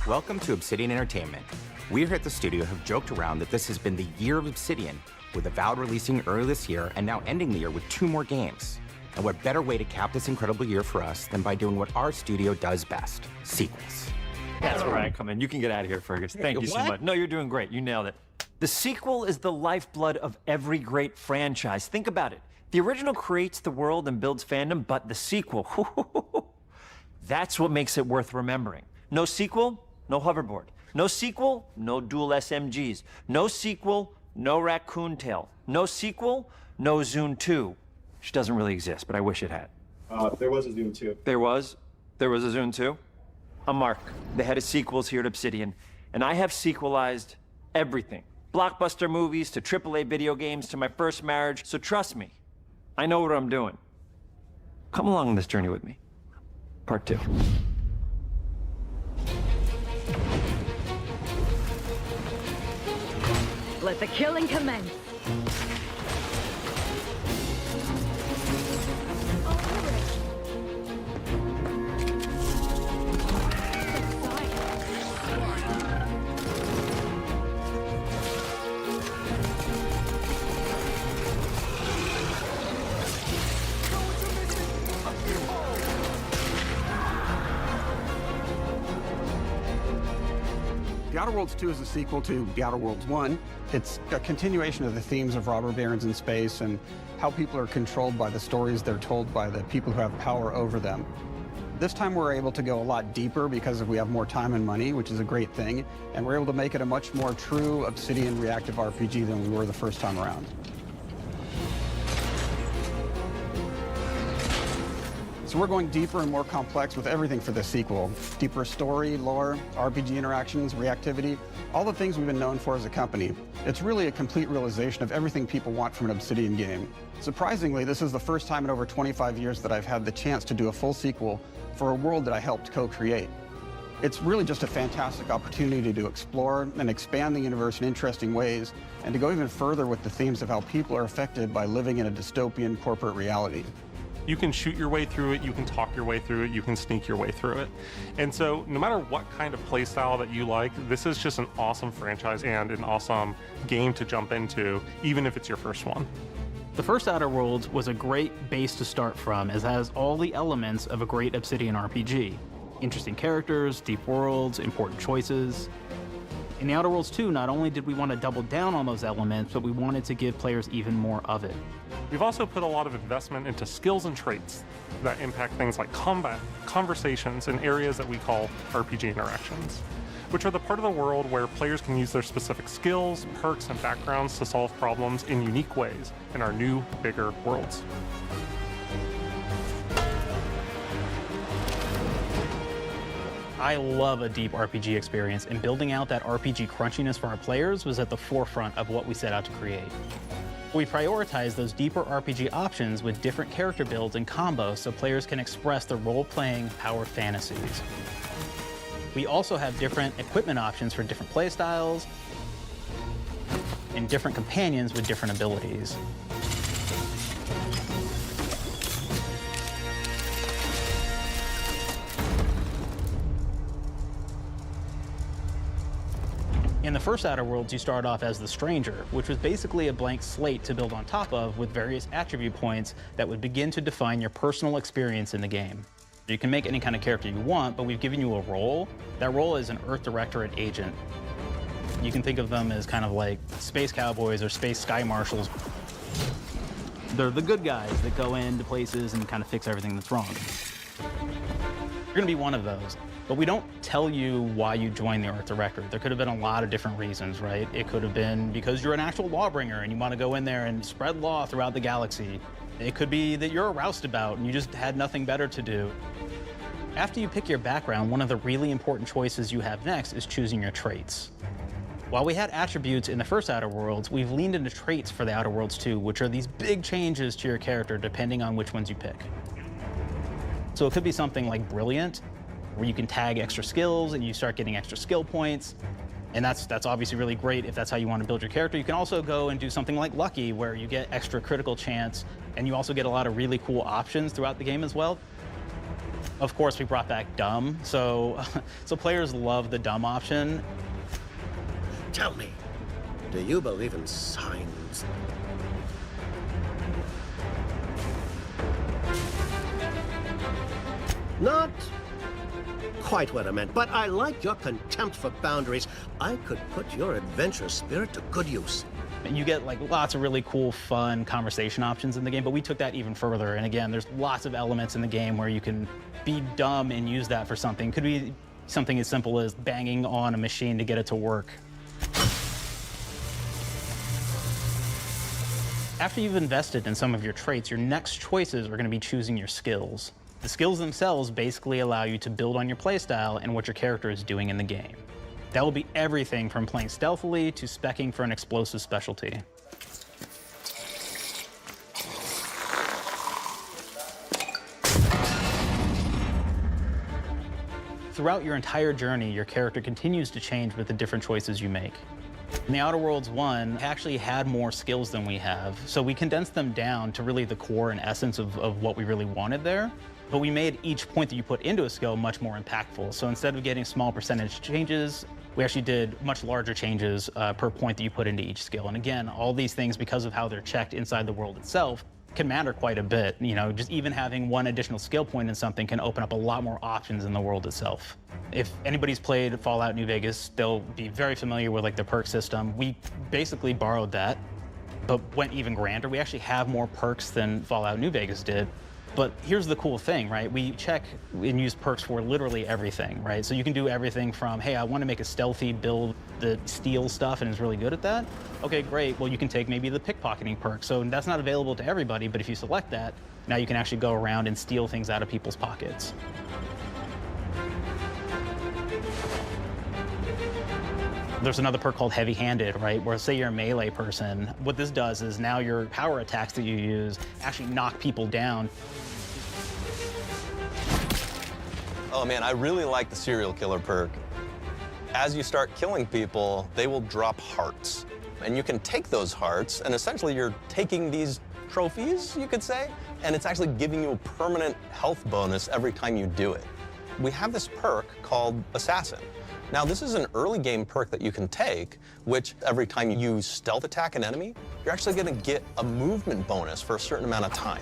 Welcome to Obsidian Entertainment. We here at the studio have joked around that this has been the year of Obsidian, with Avowed releasing early this year and now ending the year with 2 more games. And what better way to cap this incredible year for us than by doing what our studio does best, sequels. That's where I come in. You can get out of here, Fergus. Thank you so much. No, you're doing great. You nailed it. The sequel is the lifeblood of every great franchise. Think about it. The original creates the world and builds fandom, but the sequel, that's what makes it worth remembering. No sequel, no hoverboard. No sequel, no dual SMGs. No sequel, no raccoon tail. No sequel, no Zune 2. Which doesn't really exist, but I wish it had. There was a Zune 2. There was a Zune 2? I'm Mark, the head of sequels here at Obsidian, and I have sequelized everything. Blockbuster movies to AAA video games to my first marriage, so trust me, I know what I'm doing. Come along on this journey with me. Part 2. Let the killing commence. The Outer Worlds 2 is a sequel to The Outer Worlds 1. It's a continuation of the themes of robber barons in space and how people are controlled by the stories they're told by the people who have power over them. This time we're able to go a lot deeper because we have more time and money, which is a great thing, and we're able to make it a much more true Obsidian reactive RPG than we were the first time around. So we're going deeper and more complex with everything for this sequel. Deeper story, lore, RPG interactions, reactivity, all the things we've been known for as a company. It's really a complete realization of everything people want from an Obsidian game. Surprisingly, this is the first time in over 25 years that I've had the chance to do a full sequel for a world that I helped co-create. It's really just a fantastic opportunity to explore and expand the universe in interesting ways, and to go even further with the themes of how people are affected by living in a dystopian corporate reality. You can shoot your way through it, you can talk your way through it, you can sneak your way through it. And so no matter what kind of play style that you like, this is just an awesome franchise and an awesome game to jump into, even if it's your first one. The first Outer Worlds was a great base to start from, as it has all the elements of a great Obsidian RPG. Interesting characters, deep worlds, important choices. In the Outer Worlds 2, not only did we want to double down on those elements, but we wanted to give players even more of it. We've also put a lot of investment into skills and traits that impact things like combat, conversations, and areas that we call RPG interactions, which are the part of the world where players can use their specific skills, perks, and backgrounds to solve problems in unique ways in our new, bigger worlds. I love a deep RPG experience, and building out that RPG crunchiness for our players was at the forefront of what we set out to create. We prioritize those deeper RPG options with different character builds and combos so players can express their role-playing power fantasies. We also have different equipment options for different playstyles and different companions with different abilities. In the first Outer Worlds, you start off as the Stranger, which was basically a blank slate to build on top of with various attribute points that would begin to define your personal experience in the game. You can make any kind of character you want, but we've given you a role. That role is an Earth Directorate agent. You can think of them as kind of like space cowboys or space sky marshals. They're the good guys that go into places and kind of fix everything that's wrong. You're gonna be one of those. But we don't tell you why you joined the Earth Directorate. There could have been a lot of different reasons, right? It could have been because you're an actual lawbringer and you want to go in there and spread law throughout the galaxy. It could be that you're a roustabout and you just had nothing better to do. After you pick your background, one of the really important choices you have next is choosing your traits. While we had attributes in the first Outer Worlds, we've leaned into traits for the Outer Worlds 2, which are these big changes to your character depending on which ones you pick. So it could be something like Brilliant, where you can tag extra skills and you start getting extra skill points. And that's obviously really great if that's how you want to build your character. You can also go and do something like Lucky, where you get extra critical chance, and you also get a lot of really cool options throughout the game as well. Of course, we brought back Dumb, so players love the Dumb option. Tell me, do you believe in signs? Not quite what I meant, but I like your contempt for boundaries. I could put your adventure spirit to good use. You get like lots of really cool, fun conversation options in the game, but we took that even further. And again, there's lots of elements in the game where you can be dumb and use that for something. Could be something as simple as banging on a machine to get it to work. After you've invested in some of your traits, your next choices are going to be choosing your skills. The skills themselves basically allow you to build on your playstyle and what your character is doing in the game. That will be everything from playing stealthily to speccing for an explosive specialty. throughout your entire journey, your character continues to change with the different choices you make. In the Outer Worlds 1, actually had more skills than we have, so we condensed them down to really the core and essence of what we really wanted there. But we made each point that you put into a skill much more impactful. So instead of getting small percentage changes, we actually did much larger changes per point that you put into each skill. And again, all these things, because of how they're checked inside the world itself, can matter quite a bit. You know, just even having one additional skill point in something can open up a lot more options in the world itself. If anybody's played Fallout New Vegas, they'll be very familiar with like the perk system. We basically borrowed that, but went even grander. We actually have more perks than Fallout New Vegas did. But here's the cool thing, right? We check and use perks for literally everything, right? So you can do everything from, hey, I want to make a stealthy build that steals stuff and is really good at that. Okay, great. Well, you can take maybe the pickpocketing perk. So that's not available to everybody, but if you select that, now you can actually go around and steal things out of people's pockets. There's another perk called heavy-handed, right? Where say you're a melee person, what this does is now your power attacks that you use actually knock people down. Oh man, I really like the serial killer perk. As you start killing people, they will drop hearts. And you can take those hearts, and essentially you're taking these trophies, you could say, and it's actually giving you a permanent health bonus every time you do it. We have this perk called Assassin. Now, this is an early game perk that you can take, which every time you stealth attack an enemy, you're actually going to get a movement bonus for a certain amount of time.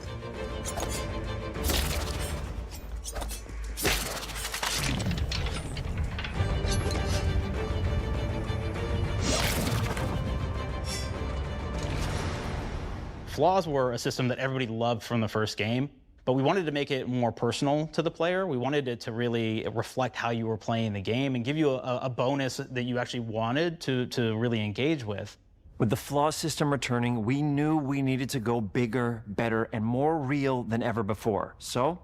Flaws were a system that everybody loved from the first game, but we wanted to make it more personal to the player. We wanted it to really reflect how you were playing the game and give you a bonus that you actually wanted to really engage with. With the flaw system returning, we knew we needed to go bigger, better, and more real than ever before. So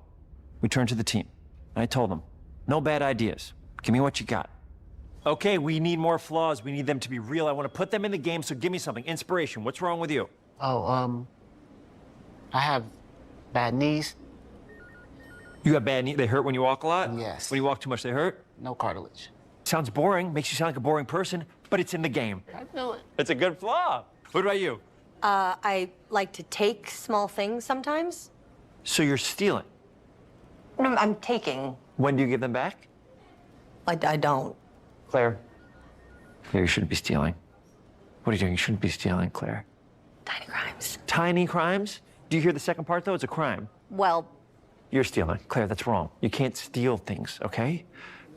we turned to the team. I told them, no bad ideas. Give me what you got. Okay, we need more flaws. We need them to be real. I want to put them in the game, so give me something. Inspiration. What's wrong with you? Oh, I have bad knees. You got bad knees? They hurt when you walk a lot? Yes. When you walk too much, they hurt? No cartilage. Sounds boring. Makes you sound like a boring person, but it's in the game. I know it. It's a good flaw. What about you? I like to take small things sometimes. So you're stealing? No, I'm taking. When do you give them back? I don't. Claire. Claire, you shouldn't be stealing. What are you doing? You shouldn't be stealing, Claire. Tiny crimes. Tiny crimes? Do you hear the second part, though? It's a crime. Well, You're stealing. Claire, that's wrong. You can't steal things, okay?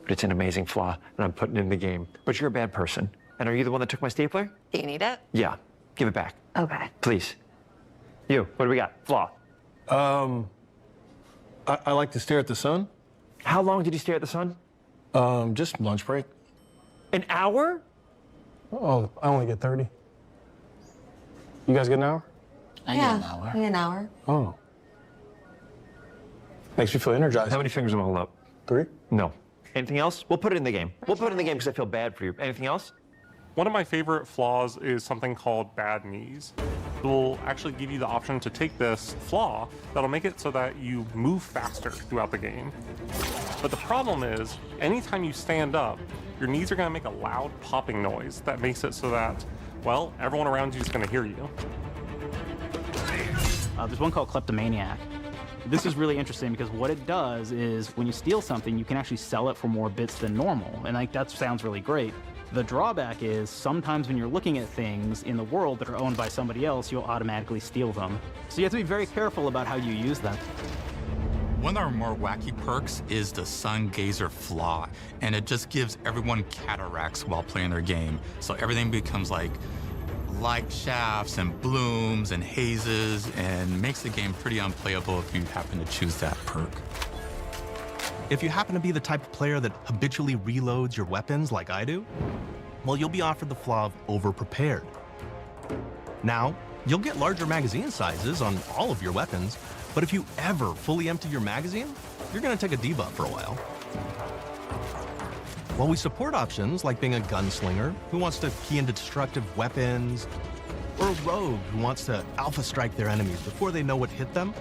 But it's an amazing flaw, and I'm putting it in the game. But you're a bad person. And are you the one that took my stapler? do you need it? Yeah. Give it back. Okay. Please. You, what do we got? Flaw. I like to stare at the sun. How long did you stare at the sun? Just lunch break. An hour? Oh, I only get 30. You guys get an hour? I get an hour. Oh. Makes me feel energized. How many fingers am I holding up? 3? No. Anything else? We'll put it in the game. We'll put it in the game because I feel bad for you. Anything else? One of my favorite flaws is something called bad knees. It will actually give you the option to take this flaw that'll make it so that you move faster throughout the game. But the problem is, anytime you stand up, your knees are going to make a loud popping noise that makes it so that, well, everyone around you is going to hear you. There's one called Kleptomaniac. This is really interesting because what it does is when you steal something, you can actually sell it for more bits than normal. And like that sounds really great. The drawback is sometimes when you're looking at things in the world that are owned by somebody else, you'll automatically steal them. So you have to be very careful about how you use them. One of our more wacky perks is the Sun Gazer Flaw, and it just gives everyone cataracts while playing their game. So everything becomes like light shafts and blooms and hazes, and makes the game pretty unplayable if you happen to choose that perk. If you happen to be the type of player that habitually reloads your weapons like I do, well, you'll be offered the flaw of over-prepared. Now, you'll get larger magazine sizes on all of your weapons, but if you ever fully empty your magazine, you're gonna take a debuff for a while. While we support options like being a gunslinger who wants to key into destructive weapons, or a rogue who wants to alpha strike their enemies before they know what hit them,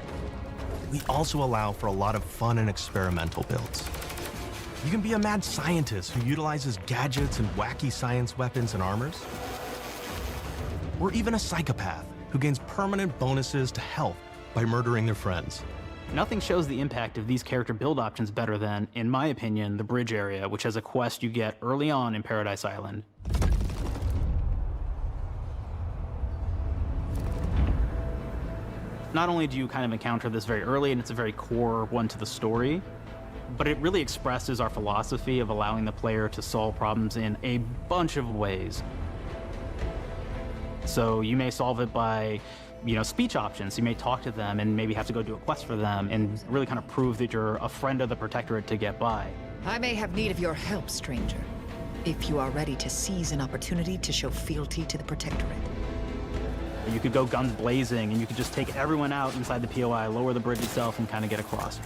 we also allow for a lot of fun and experimental builds. You can be a mad scientist who utilizes gadgets and wacky science weapons and armors. Or even a psychopath who gains permanent bonuses to health by murdering their friends. Nothing shows the impact of these character build options better than, in my opinion, the bridge area, which has a quest you get early on in Paradise Island. Not only do you kind of encounter this very early, and it's a very core one to the story, but it really expresses our philosophy of allowing the player to solve problems in a bunch of ways. So you may solve it by, speech options. You may talk to them and maybe have to go do a quest for them and really kind of prove that you're a friend of the Protectorate to get by. I may have need of your help, stranger, if you are ready to seize an opportunity to show fealty to the Protectorate. You could go guns blazing and you could just take everyone out inside the POI, lower the bridge itself, and kind of get across.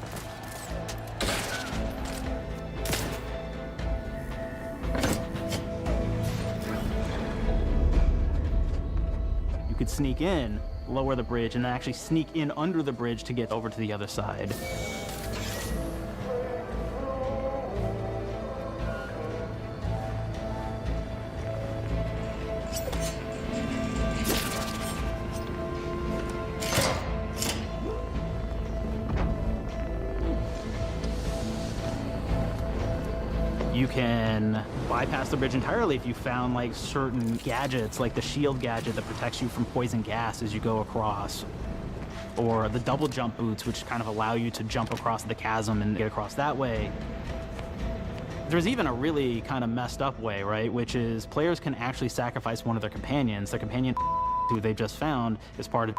You could sneak in, lower the bridge, and then actually sneak in under the bridge to get over to the other side. You can bypass the bridge entirely if you found like certain gadgets, like the shield gadget that protects you from poison gas as you go across, or the double jump boots, which kind of allow you to jump across the chasm and get across that way. There's even a really kind of messed up way, right? Which is players can actually sacrifice one of their companions. Their companion who they've just found is part of.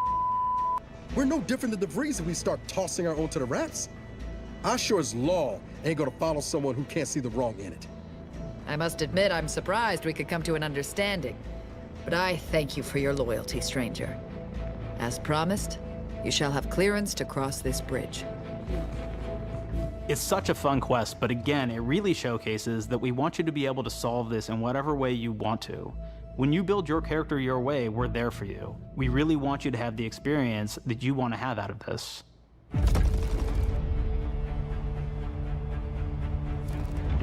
We're no different than the Vrees if we start tossing our own to the rats. I sure as law ain't gonna follow someone who can't see the wrong in it. I must admit I'm surprised we could come to an understanding. But I thank you for your loyalty, stranger. As promised, you shall have clearance to cross this bridge. It's such a fun quest, but again, it really showcases that we want you to be able to solve this in whatever way you want to. When you build your character your way, we're there for you. We really want you to have the experience that you want to have out of this.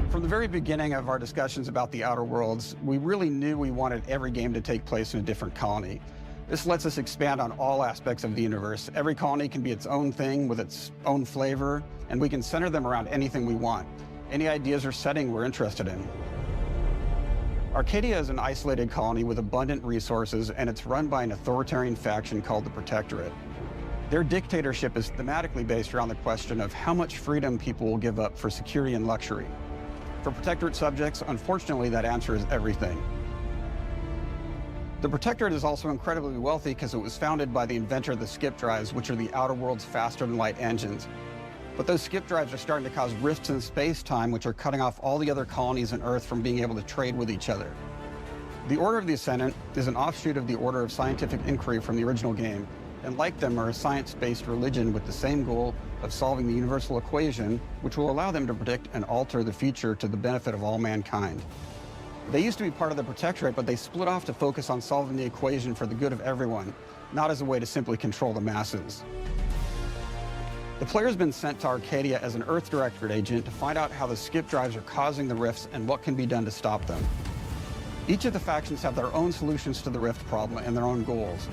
From the very beginning of our discussions about the Outer Worlds, we really knew we wanted every game to take place in a different colony. This lets us expand on all aspects of the universe. Every colony can be its own thing with its own flavor, and we can center them around anything we want, any ideas or setting we're interested in. Arcadia is an isolated colony with abundant resources, and it's run by an authoritarian faction called the Protectorate. Their dictatorship is thematically based around the question of how much freedom people will give up for security and luxury. For Protectorate subjects, unfortunately, that answer is everything. The Protectorate is also incredibly wealthy because it was founded by the inventor of the skip drives, which are the Outer World's faster-than-light engines. But those skip drives are starting to cause rifts in space-time, which are cutting off all the other colonies on Earth from being able to trade with each other. The Order of the Ascendant is an offshoot of the Order of Scientific Inquiry from the original game, and like them are a science-based religion with the same goal of solving the universal equation, which will allow them to predict and alter the future to the benefit of all mankind. They used to be part of the Protectorate, but they split off to focus on solving the equation for the good of everyone, not as a way to simply control the masses. The player's been sent to Arcadia as an Earth Directorate agent to find out how the skip drives are causing the rifts and what can be done to stop them. Each of the factions have their own solutions to the rift problem and their own goals.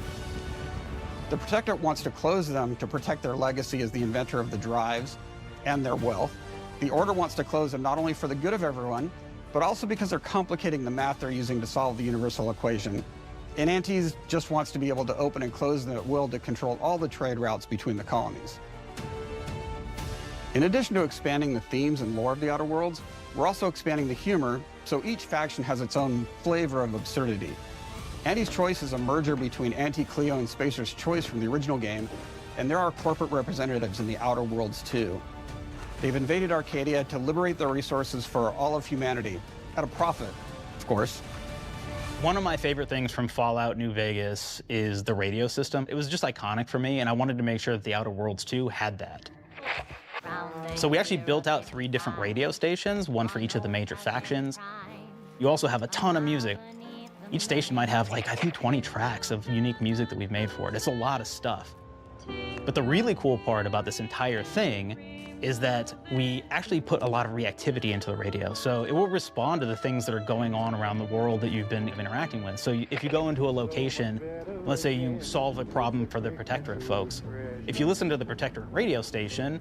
The Protectorate wants to close them to protect their legacy as the inventor of the drives and their wealth. The Order wants to close them not only for the good of everyone, but also because they're complicating the math they're using to solve the universal equation. And Antes just wants to be able to open and close them at will to control all the trade routes between the colonies. In addition to expanding the themes and lore of the Outer Worlds, we're also expanding the humor, so each faction has its own flavor of absurdity. Anti's Choice is a merger between Anti-Cleo and Spacer's Choice from the original game, and there are corporate representatives in the Outer Worlds too. They've invaded Arcadia to liberate their resources for all of humanity, at a profit, of course. One of my favorite things from Fallout New Vegas is the radio system. It was just iconic for me, and I wanted to make sure that the Outer Worlds 2 had that. So we actually built out 3 different radio stations, one for each of the major factions. You also have a ton of music. Each station might have, like, I think 20 tracks of unique music that we've made for it. It's a lot of stuff. But the really cool part about this entire thing is that we actually put a lot of reactivity into the radio. So it will respond to the things that are going on around the world that you've been interacting with. So if you go into a location, let's say you solve a problem for the Protectorate folks, if you listen to the Protectorate radio station,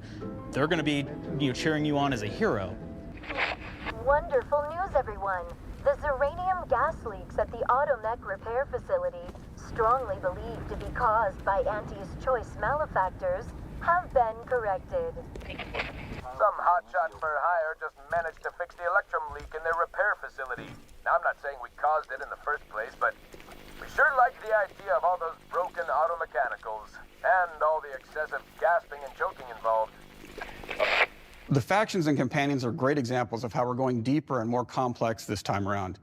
they're going to be cheering you on as a hero. Wonderful news, everyone. The Zeranium gas leaks at the Automech repair facility, strongly believed to be caused by Auntie's Choice malefactors, have been corrected. Some hotshot for hire just managed to fix the electrum leak in their repair facility. Now, I'm not saying we caused it in the first place, but we sure like the idea of all those broken auto mechanicals and all the excessive gasping and choking involved. The factions and companions are great examples of how we're going deeper and more complex this time around.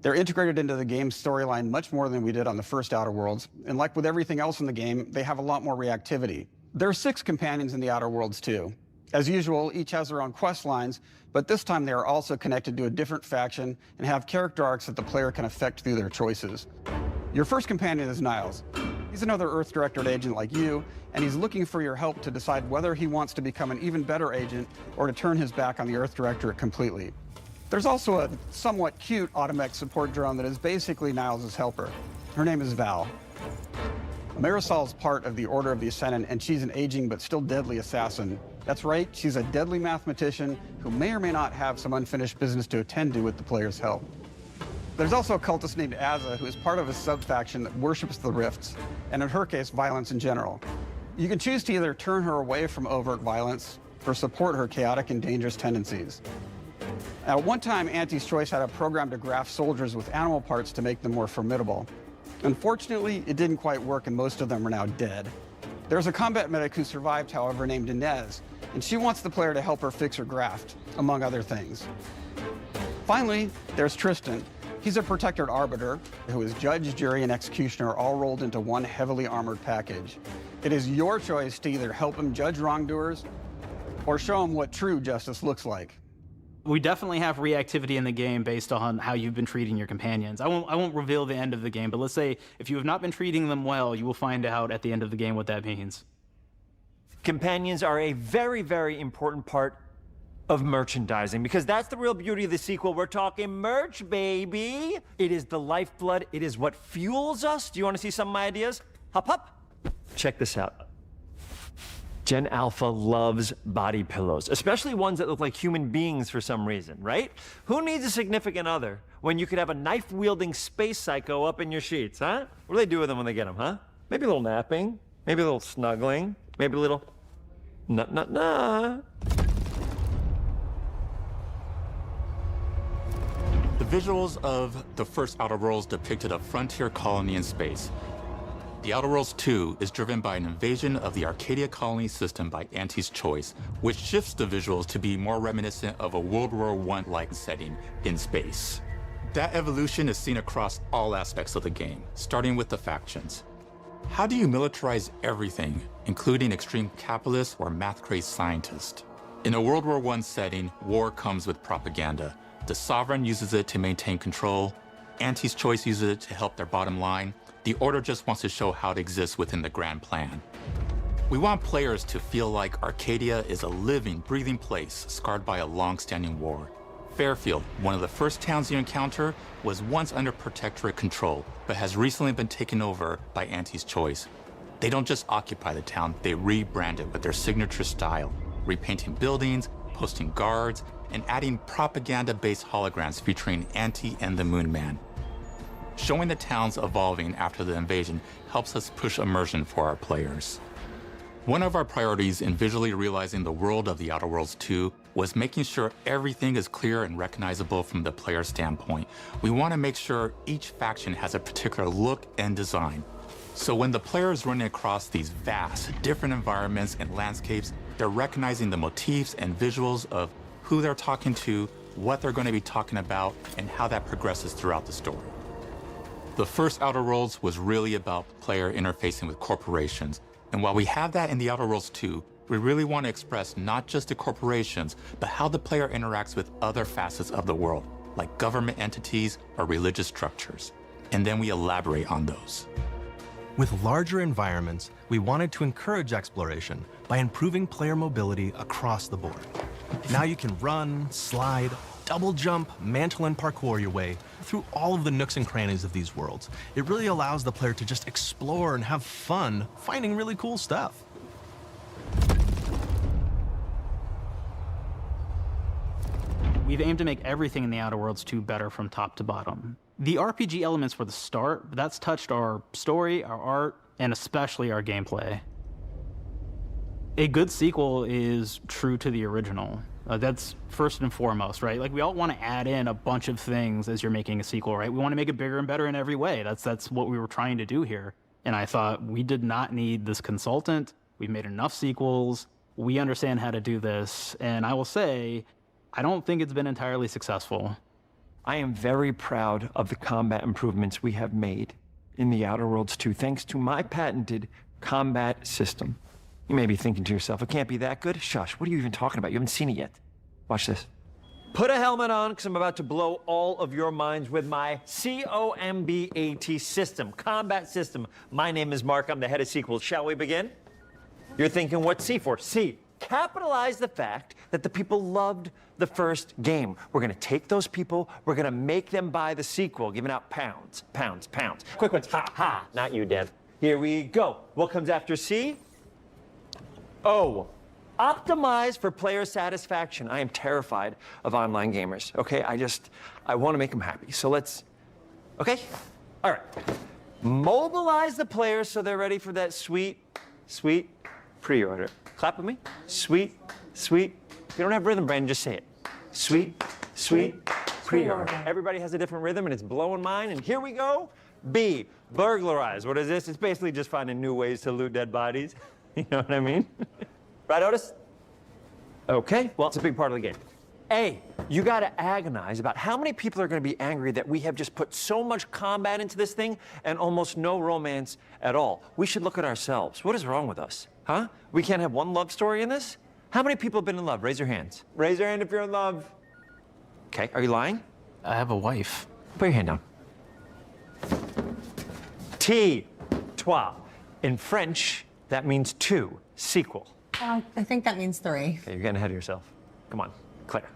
They're integrated into the game's storyline much more than we did on the first Outer Worlds, and like with everything else in the game, they have a lot more reactivity. There are 6 companions in the Outer Worlds too. As usual, each has their own quest lines, but this time they are also connected to a different faction and have character arcs that the player can affect through their choices. Your first companion is Niles. He's another Earth Directorate agent like you, and he's looking for your help to decide whether he wants to become an even better agent or to turn his back on the Earth Directorate completely. There's also a somewhat cute Automech support drone that is basically Niles' helper. Her name is Val. Marisol's part of the Order of the Ascendant, and she's an aging but still deadly assassin. That's right, she's a deadly mathematician who may or may not have some unfinished business to attend to with the player's help. There's also a cultist named Azza, who is part of a sub-faction that worships the rifts, and in her case, violence in general. You can choose to either turn her away from overt violence or support her chaotic and dangerous tendencies. Now, at one time, Auntie's Choice had a program to graft soldiers with animal parts to make them more formidable. Unfortunately, it didn't quite work, and most of them are now dead. There's a combat medic who survived, however, named Inez, and she wants the player to help her fix her graft, among other things. Finally, there's Tristan. He's a Protectorate Arbiter who is judge, jury, and executioner all rolled into one heavily armored package. It is your choice to either help him judge wrongdoers or show him what true justice looks like. We definitely have reactivity in the game based on how you've been treating your companions. I won't reveal the end of the game, but let's say if you have not been treating them well, you will find out at the end of the game what that means. Companions are a very, very important part of merchandising, because that's the real beauty of the sequel. We're talking merch, baby. It is the lifeblood. It is what fuels us. Do you want to see some of my ideas? Hop, hop. Check this out. Gen Alpha loves body pillows, especially ones that look like human beings for some reason, right? Who needs a significant other when you could have a knife-wielding space psycho up in your sheets, huh? What do they do with them when they get them, huh? Maybe a little napping, maybe a little snuggling, maybe a little nut. The visuals of the first Outer Worlds depicted a frontier colony in space. The Outer Worlds 2 is driven by an invasion of the Arcadia colony system by Auntie's Choice, which shifts the visuals to be more reminiscent of a World War I-like setting in space. That evolution is seen across all aspects of the game, starting with the factions. How do you militarize everything, including extreme capitalists or math-crazed scientists? In a World War I setting, war comes with propaganda. The Sovereign uses it to maintain control. Auntie's Choice uses it to help their bottom line. The Order just wants to show how it exists within the grand plan. We want players to feel like Arcadia is a living, breathing place scarred by a long-standing war. Fairfield, one of the first towns you encounter, was once under Protectorate control, but has recently been taken over by Auntie's Choice. They don't just occupy the town, they rebrand it with their signature style, repainting buildings, posting guards, and adding propaganda-based holograms featuring Auntie and the Moon Man. Showing the towns evolving after the invasion helps us push immersion for our players. One of our priorities in visually realizing the world of the Outer Worlds 2 was making sure everything is clear and recognizable from the player standpoint. We want to make sure each faction has a particular look and design. So when the player is running across these vast, different environments and landscapes, they're recognizing the motifs and visuals of who they're talking to, what they're going to be talking about, and how that progresses throughout the story. The first Outer Worlds was really about player interfacing with corporations. And while we have that in the Outer Worlds 2, we really want to express not just the corporations, but how the player interacts with other facets of the world, like government entities or religious structures. And then we elaborate on those. With larger environments, we wanted to encourage exploration by improving player mobility across the board. Now you can run, slide, double jump, mantle, and parkour your way through all of the nooks and crannies of these worlds. It really allows the player to just explore and have fun finding really cool stuff. We've aimed to make everything in the Outer Worlds 2 better from top to bottom. The RPG elements were the start, but that's touched our story, our art, and especially our gameplay. A good sequel is true to the original. That's first and foremost, right? Like, we all want to add in a bunch of things as you're making a sequel, right? We want to make it bigger and better in every way. That's what we were trying to do here. And I thought, we did not need this consultant. We've made enough sequels. We understand how to do this. And I will say, I don't think it's been entirely successful. I am very proud of the combat improvements we have made in the Outer Worlds 2, thanks to my patented combat system. You may be thinking to yourself, it can't be that good. Shush, what are you even talking about? You haven't seen it yet. Watch this. Put a helmet on, because I'm about to blow all of your minds with my COMBAT system, combat system. My name is Mark, I'm the head of sequels. Shall we begin? You're thinking, what's C for? C, capitalize the fact that the people loved the first game. We're gonna take those people, we're gonna make them buy the sequel, giving out pounds, pounds, pounds. Quick ones, ha, ha, not you, Dev. Here we go. What comes after C? O, optimize for player satisfaction. I am terrified of online gamers, okay? I wanna make them happy, so let's, okay? All right, mobilize the players so they're ready for that sweet, sweet pre-order. Clap with me. Sweet, sweet. If you don't have rhythm, Brandon, just say it. Sweet, sweet pre-order. Everybody has a different rhythm, and it's blowing mine. And here we go. B, burglarize. What is this? It's basically just finding new ways to loot dead bodies. You know what I mean? Right, Otis? Okay, well, it's a big part of the game. A, you gotta agonize about how many people are gonna be angry that we have just put so much combat into this thing and almost no romance at all. We should look at ourselves. What is wrong with us? Huh? We can't have one love story in this? How many people have been in love? Raise your hands. Raise your hand if you're in love. Okay, are you lying? I have a wife. Put your hand down. T, trois. In French, that means two, sequel. I think that means 3. Okay, you're getting ahead of yourself. Come on, Claire.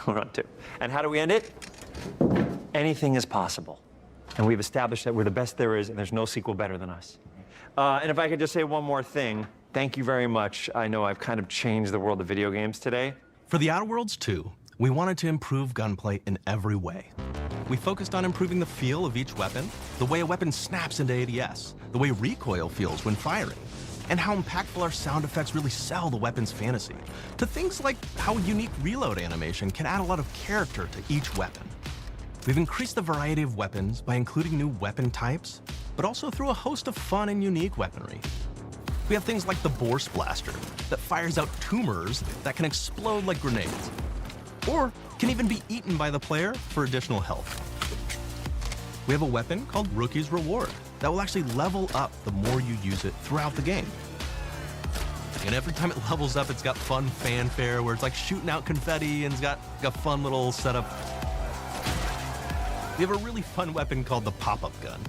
We're on 2. And how do we end it? Anything is possible. And we've established that we're the best there is, and there's no sequel better than us. And if I could just say one more thing, thank you very much. I know I've kind of changed the world of video games today. For the Outer Worlds 2, we wanted to improve gunplay in every way. We focused on improving the feel of each weapon, the way a weapon snaps into ADS, the way recoil feels when firing, and how impactful our sound effects really sell the weapon's fantasy, to things like how a unique reload animation can add a lot of character to each weapon. We've increased the variety of weapons by including new weapon types, but also through a host of fun and unique weaponry. We have things like the Bourse Blaster that fires out tumors that can explode like grenades, or can even be eaten by the player for additional health. We have a weapon called Rookie's Reward that will actually level up the more you use it throughout the game. And every time it levels up, it's got fun fanfare where it's like shooting out confetti and it's got a fun little setup. We have a really fun weapon called the Pop-Up Gun.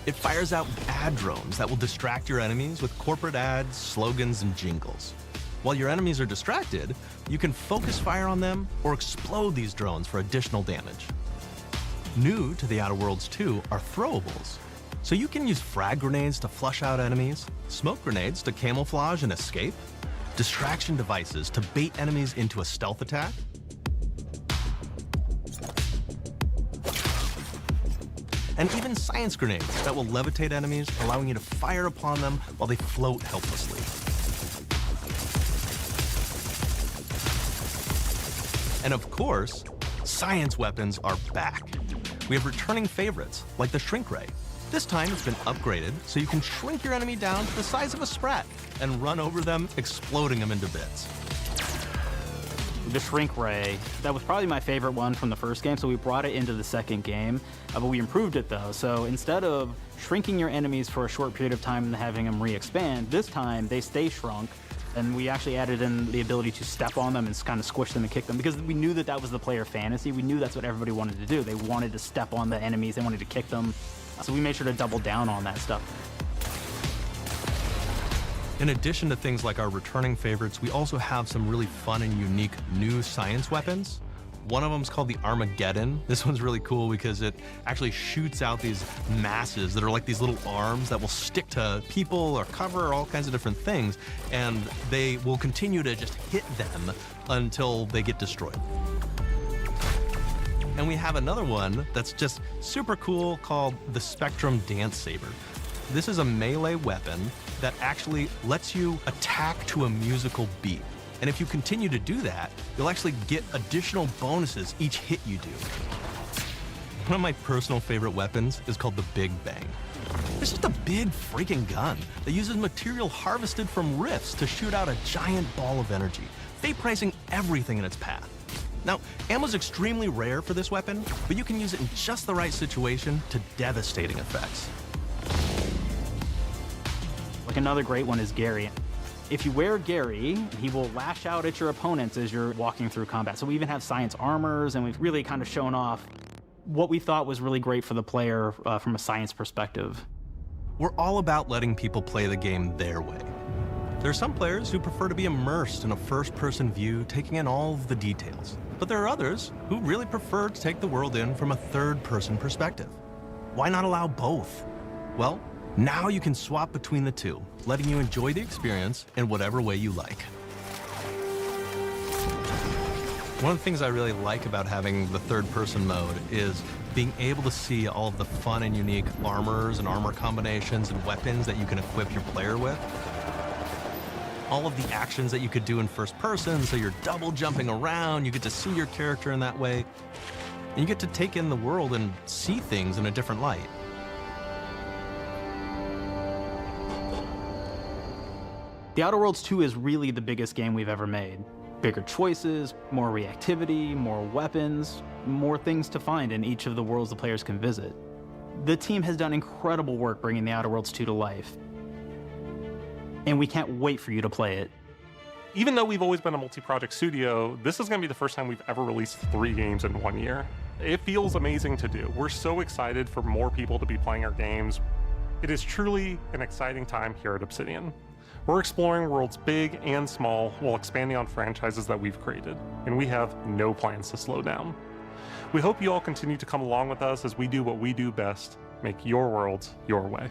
It fires out ad drones that will distract your enemies with corporate ads, slogans, and jingles. While your enemies are distracted, you can focus fire on them or explode these drones for additional damage. New to the Outer Worlds 2 are throwables. So you can use frag grenades to flush out enemies, smoke grenades to camouflage and escape, distraction devices to bait enemies into a stealth attack, and even science grenades that will levitate enemies, allowing you to fire upon them while they float helplessly. And of course, science weapons are back. We have returning favorites, like the Shrink Ray. This time it's been upgraded so you can shrink your enemy down to the size of a sprat and run over them, exploding them into bits. The Shrink Ray, that was probably my favorite one from the first game, so we brought it into the second game, but we improved it though. So instead of shrinking your enemies for a short period of time and having them re-expand, this time they stay shrunk, and we actually added in the ability to step on them and kind of squish them and kick them, because we knew that that was the player fantasy. We knew that's what everybody wanted to do. They wanted to step on the enemies, they wanted to kick them. So we made sure to double down on that stuff. In addition to things like our returning favorites, we also have some really fun and unique new science weapons. One of them is called the Armageddon. This one's really cool because it actually shoots out these masses that are like these little arms that will stick to people or cover or all kinds of different things, and they will continue to just hit them until they get destroyed. And we have another one that's just super cool called the Spectrum Dance Saber. This is a melee weapon that actually lets you attack to a musical beat. And if you continue to do that, you'll actually get additional bonuses each hit you do. One of my personal favorite weapons is called the Big Bang. It's just a big freaking gun that uses material harvested from rifts to shoot out a giant ball of energy, vaporizing everything in its path. Now, ammo's extremely rare for this weapon, but you can use it in just the right situation to devastating effects. Like another great one is Gary. If you wear Gary, he will lash out at your opponents as you're walking through combat. So we even have science armors, and we've really kind of shown off what we thought was really great for the player from a science perspective. We're all about letting people play the game their way. There are some players who prefer to be immersed in a first-person view, taking in all of the details. But there are others who really prefer to take the world in from a third-person perspective. Why not allow both? Well, now you can swap between the two, letting you enjoy the experience in whatever way you like. One of the things I really like about having the third-person mode is being able to see all of the fun and unique armors and armor combinations and weapons that you can equip your player with. All of the actions that you could do in first person, so you're double jumping around, you get to see your character in that way, and you get to take in the world and see things in a different light. The Outer Worlds 2 is really the biggest game we've ever made. Bigger choices, more reactivity, more weapons, more things to find in each of the worlds the players can visit. The team has done incredible work bringing the Outer Worlds 2 to life, and we can't wait for you to play it. Even though we've always been a multi-project studio, this is going to be the first time we've ever released 3 games in 1 year. It feels amazing to do. We're so excited for more people to be playing our games. It is truly an exciting time here at Obsidian. We're exploring worlds big and small while expanding on franchises that we've created, and we have no plans to slow down. We hope you all continue to come along with us as we do what we do best, make your worlds your way.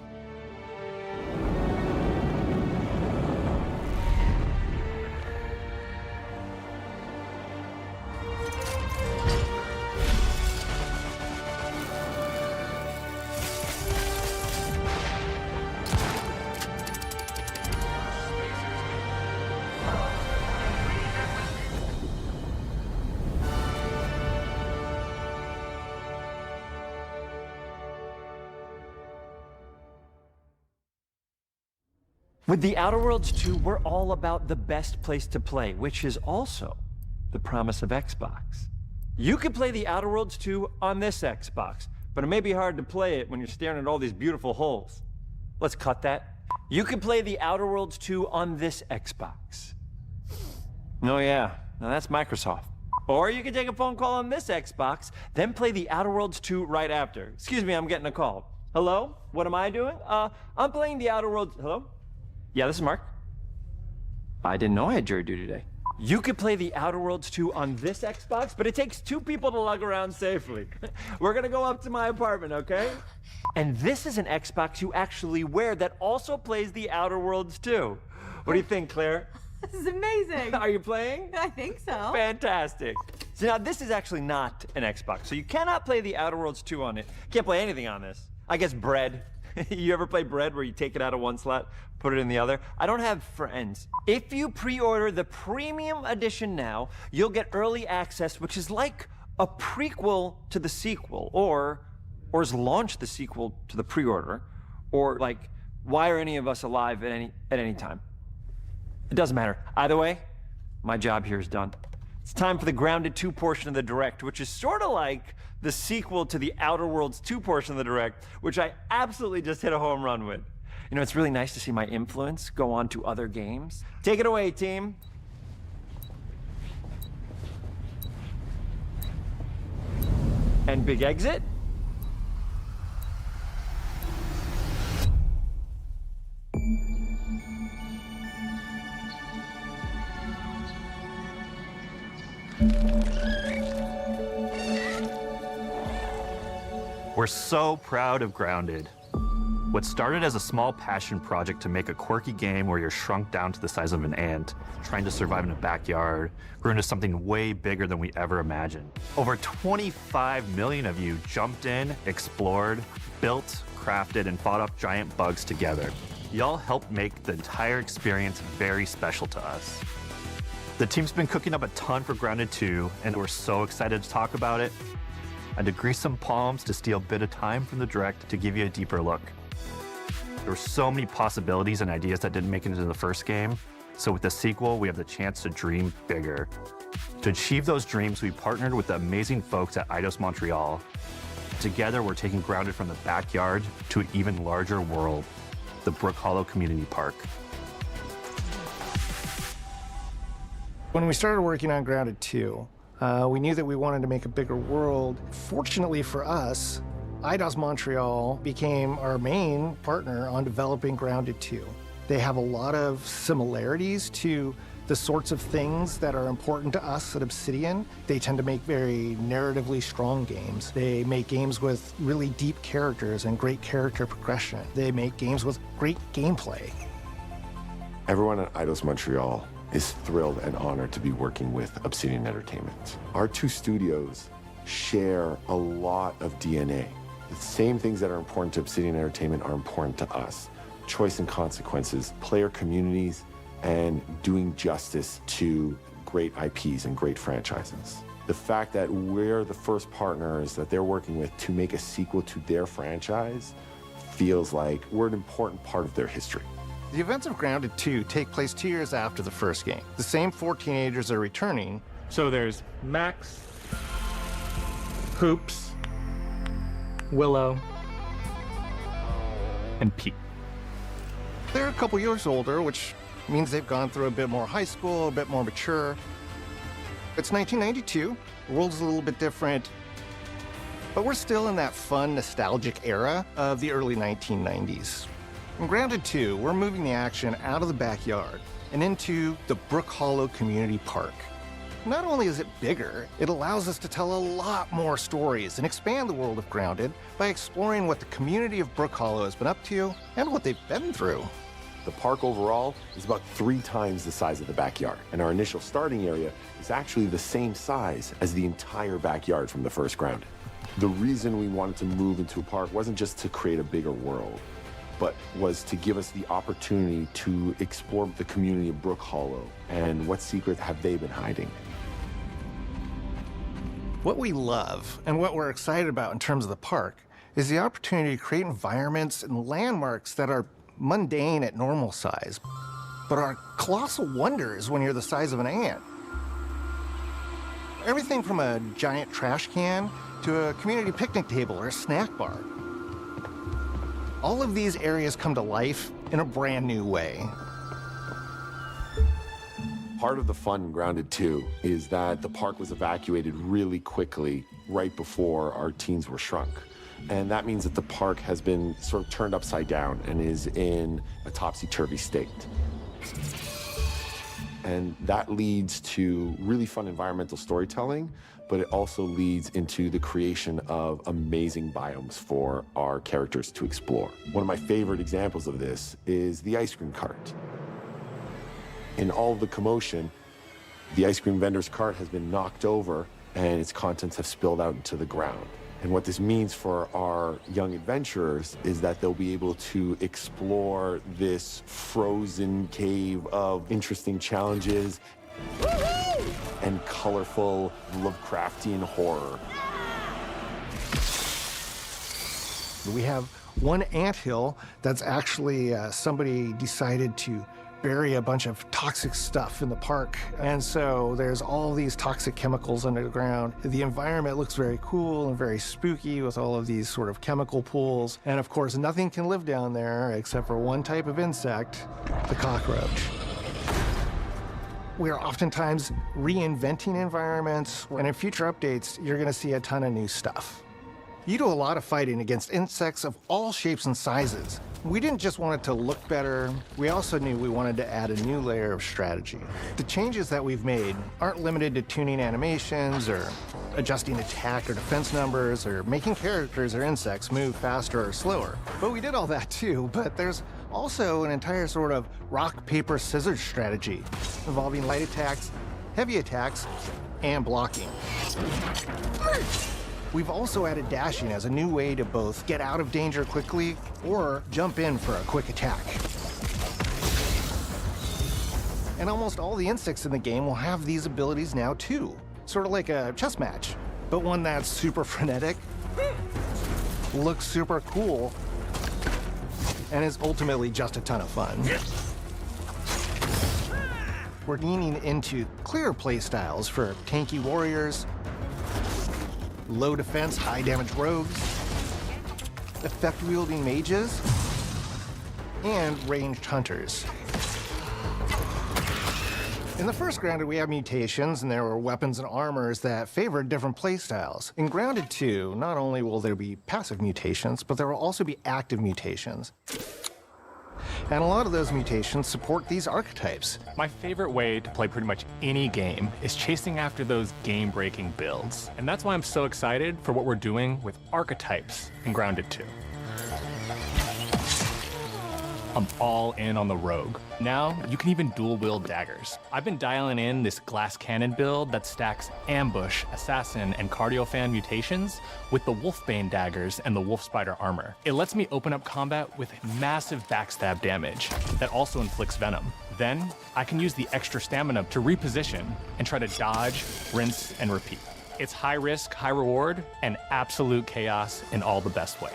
With the Outer Worlds 2, we're all about the best place to play, which is also the promise of Xbox. You can play the Outer Worlds 2 on this Xbox, but it may be hard to play it when you're staring at all these beautiful holes. Let's cut that. You can play the Outer Worlds 2 on this Xbox. Oh yeah, now that's Microsoft. Or you can take a phone call on this Xbox, then play the Outer Worlds 2 right after. Excuse me, I'm getting a call. Hello? What am I doing? I'm playing the Outer Worlds. Hello? Yeah, this is Mark. I didn't know I had jury duty today. You could play the Outer Worlds 2 on this Xbox, but it takes 2 people to lug around safely. We're gonna go up to my apartment, okay? And this is an Xbox you actually wear that also plays the Outer Worlds 2. What do you think, Claire? This is amazing. Are you playing? I think so. Fantastic. So now this is actually not an Xbox, so you cannot play the Outer Worlds 2 on it. Can't play anything on this. I guess Bread. You ever play Bread where you take it out of one slot, put it in the other? I don't have friends. If you pre-order the premium edition now, you'll get early access, which is like a prequel to the sequel, or is launch the sequel to the pre-order, or like, why are any of us alive at any time? It doesn't matter. Either way, my job here is done. It's time for the Grounded 2 portion of the Direct, which is sort of like the sequel to the Outer Worlds 2 portion of the Direct, which I absolutely just hit a home run with. You know, it's really nice to see my influence go on to other games. Take it away, team. And big exit. We're so proud of Grounded. What started as a small passion project to make a quirky game where you're shrunk down to the size of an ant, trying to survive in a backyard, grew into something way bigger than we ever imagined. Over 25 million of you jumped in, explored, built, crafted, and fought off giant bugs together. Y'all helped make the entire experience very special to us. The team's been cooking up a ton for Grounded 2, and we're so excited to talk about it. I had to grease some palms to steal a bit of time from the direct to give you a deeper look. There were so many possibilities and ideas that didn't make it into the first game, so with the sequel, we have the chance to dream bigger. To achieve those dreams, we partnered with the amazing folks at Eidos Montreal. Together, we're taking Grounded from the backyard to an even larger world, the Brook Hollow Community Park. When we started working on Grounded 2, we knew that we wanted to make a bigger world. Fortunately for us, Eidos Montreal became our main partner on developing Grounded 2. They have a lot of similarities to the sorts of things that are important to us at Obsidian. They tend to make very narratively strong games. They make games with really deep characters and great character progression. They make games with great gameplay. Everyone at Eidos Montreal is thrilled and honored to be working with Obsidian Entertainment. Our two studios share a lot of DNA. The same things that are important to Obsidian Entertainment are important to us. Choice and consequences, player communities, and doing justice to great IPs and great franchises. The fact that we're the first partners that they're working with to make a sequel to their franchise feels like we're an important part of their history. The events of Grounded 2 take place 2 years after the first game. The same 4 teenagers are returning. So there's Max, Hoops, Willow, and Pete. They're a couple years older, which means they've gone through a bit more high school, a bit more mature. It's 1992. The world's a little bit different, but we're still in that fun, nostalgic era of the early 1990s. In Grounded 2, we're moving the action out of the backyard and into the Brook Hollow Community Park. Not only is it bigger, it allows us to tell a lot more stories and expand the world of Grounded by exploring what the community of Brook Hollow has been up to and what they've been through. The park overall is about 3 times the size of the backyard, and our initial starting area is actually the same size as the entire backyard from the first Grounded. The reason we wanted to move into a park wasn't just to create a bigger world, but was to give us the opportunity to explore the community of Brook Hollow and what secrets have they been hiding. What we love and what we're excited about in terms of the park is the opportunity to create environments and landmarks that are mundane at normal size, but are colossal wonders when you're the size of an ant. Everything from a giant trash can to a community picnic table or a snack bar. All of these areas come to life in a brand new way. Part of the fun in Grounded 2 is that the park was evacuated really quickly right before our teens were shrunk. And that means that the park has been sort of turned upside down and is in a topsy-turvy state. And that leads to really fun environmental storytelling, but it also leads into the creation of amazing biomes for our characters to explore. One of my favorite examples of this is the ice cream cart. In all of the commotion, the ice cream vendor's cart has been knocked over and its contents have spilled out into the ground. And what this means for our young adventurers is that they'll be able to explore this frozen cave of interesting challenges and colorful Lovecraftian horror. We have one anthill that's actually somebody decided to bury a bunch of toxic stuff in the park. And so there's all these toxic chemicals under the ground. The environment looks very cool and very spooky with all of these sort of chemical pools. And of course, nothing can live down there except for one type of insect, the cockroach. We are oftentimes reinventing environments, and in future updates, you're gonna see a ton of new stuff. You do a lot of fighting against insects of all shapes and sizes, We didn't just want it to look better, we also knew we wanted to add a new layer of strategy. The changes that we've made aren't limited to tuning animations or adjusting attack or defense numbers or making characters or insects move faster or slower. But we did all that too, but there's also an entire sort of rock, paper, scissors strategy involving light attacks, heavy attacks, and blocking. We've also added dashing as a new way to both get out of danger quickly or jump in for a quick attack. And almost all the insects in the game will have these abilities now too. Sort of like a chess match, but one that's super frenetic, looks super cool, and is ultimately just a ton of fun. We're leaning into clear play styles for tanky warriors, low defense, high damage rogues, effect-wielding mages, and ranged hunters. In the first Grounded, we have mutations, and there were weapons and armors that favored different playstyles. In Grounded 2, not only will there be passive mutations, but there will also be active mutations. And a lot of those mutations support these archetypes. My favorite way to play pretty much any game is chasing after those game-breaking builds. And that's why I'm so excited for what we're doing with archetypes in Grounded 2. I'm all in on the rogue. Now, you can even dual-wield daggers. I've been dialing in this glass cannon build that stacks ambush, assassin, and cardio fan mutations with the wolfbane daggers and the wolf spider armor. It lets me open up combat with massive backstab damage that also inflicts venom. Then, I can use the extra stamina to reposition and try to dodge, rinse, and repeat. It's high risk, high reward, and absolute chaos in all the best way.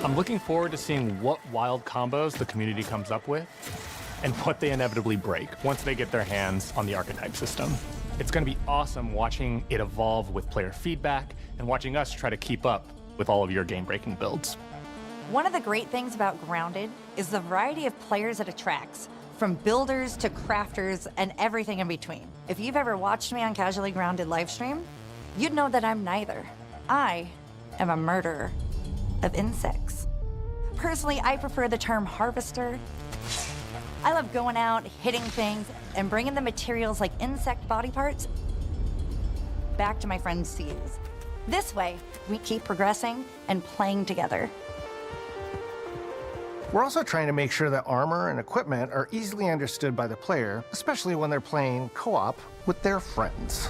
I'm looking forward to seeing what wild combos the community comes up with and what they inevitably break once they get their hands on the archetype system. It's going to be awesome watching it evolve with player feedback and watching us try to keep up with all of your game-breaking builds. One of the great things about Grounded is the variety of players it attracts, from builders to crafters and everything in between. If you've ever watched me on Casually Grounded livestream, you'd know that I'm neither. I am a murderer of insects. Personally, I prefer the term harvester. I love going out, hitting things, and bringing the materials like insect body parts back to my friends to use. This way, we keep progressing and playing together. We're also trying to make sure that armor and equipment are easily understood by the player, especially when they're playing co-op with their friends.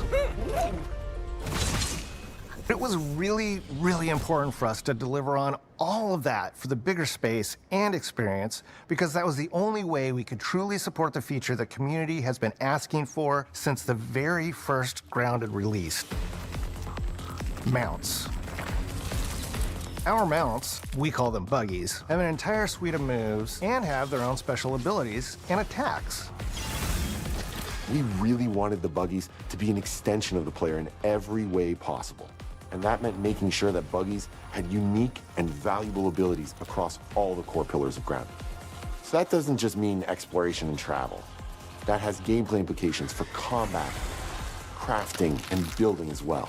It was really, really important for us to deliver on all of that for the bigger space and experience, because that was the only way we could truly support the feature the community has been asking for since the very first Grounded release. Mounts. Our mounts, we call them buggies, have an entire suite of moves and have their own special abilities and attacks. We really wanted the buggies to be an extension of the player in every way possible. And that meant making sure that buggies had unique and valuable abilities across all the core pillars of Grounded. So that doesn't just mean exploration and travel. That has gameplay implications for combat, crafting, and building as well.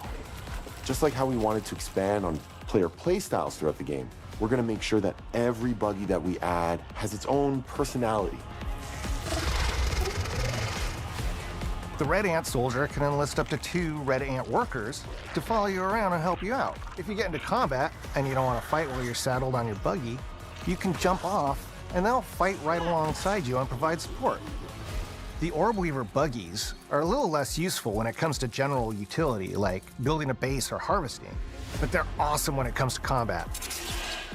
Just like how we wanted to expand on player playstyles throughout the game, we're going to make sure that every buggy that we add has its own personality. The Red Ant Soldier can enlist up to 2 Red Ant workers to follow you around and help you out. If you get into combat and you don't want to fight while you're saddled on your buggy, you can jump off and they'll fight right alongside you and provide support. The Orb Weaver buggies are a little less useful when it comes to general utility, like building a base or harvesting, but they're awesome when it comes to combat.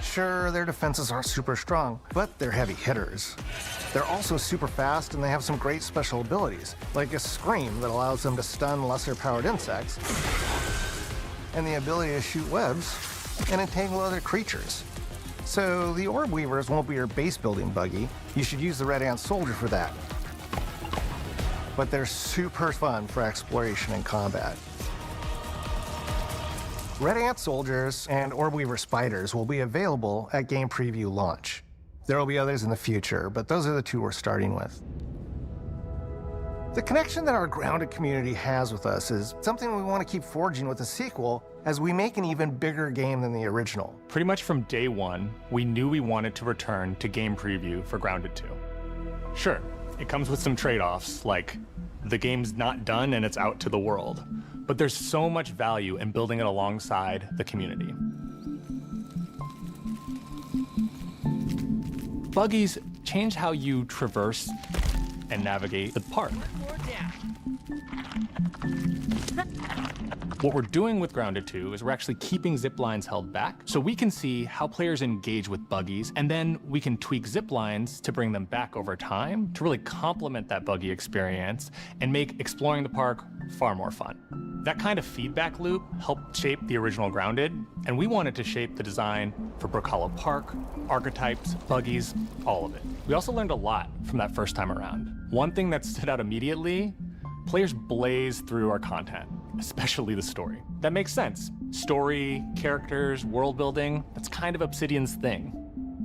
Sure, their defenses aren't super strong, but they're heavy hitters. They're also super fast, and they have some great special abilities, like a scream that allows them to stun lesser-powered insects, and the ability to shoot webs and entangle other creatures. So the Orb Weavers won't be your base-building buggy. You should use the Red Ant Soldier for that. But they're super fun for exploration and combat. Red Ant Soldiers and Orb Weaver Spiders will be available at Game Preview launch. There will be others in the future, but those are the 2 we're starting with. The connection that our Grounded community has with us is something we want to keep forging with the sequel as we make an even bigger game than the original. Pretty much from day one, we knew we wanted to return to game preview for Grounded 2. Sure, it comes with some trade-offs, like the game's not done and it's out to the world, but there's so much value in building it alongside the community. Buggies change how you traverse and navigate the park. What we're doing with Grounded 2 is we're actually keeping zip lines held back so we can see how players engage with buggies, and then we can tweak zip lines to bring them back over time to really complement that buggy experience and make exploring the park far more fun. That kind of feedback loop helped shape the original Grounded, and we wanted to shape the design for Brook Hollow Park, archetypes, buggies, all of it. We also learned a lot from that first time around. One thing that stood out immediately, players blaze through our content, especially the story. That makes sense. Story, characters, world building, that's kind of Obsidian's thing.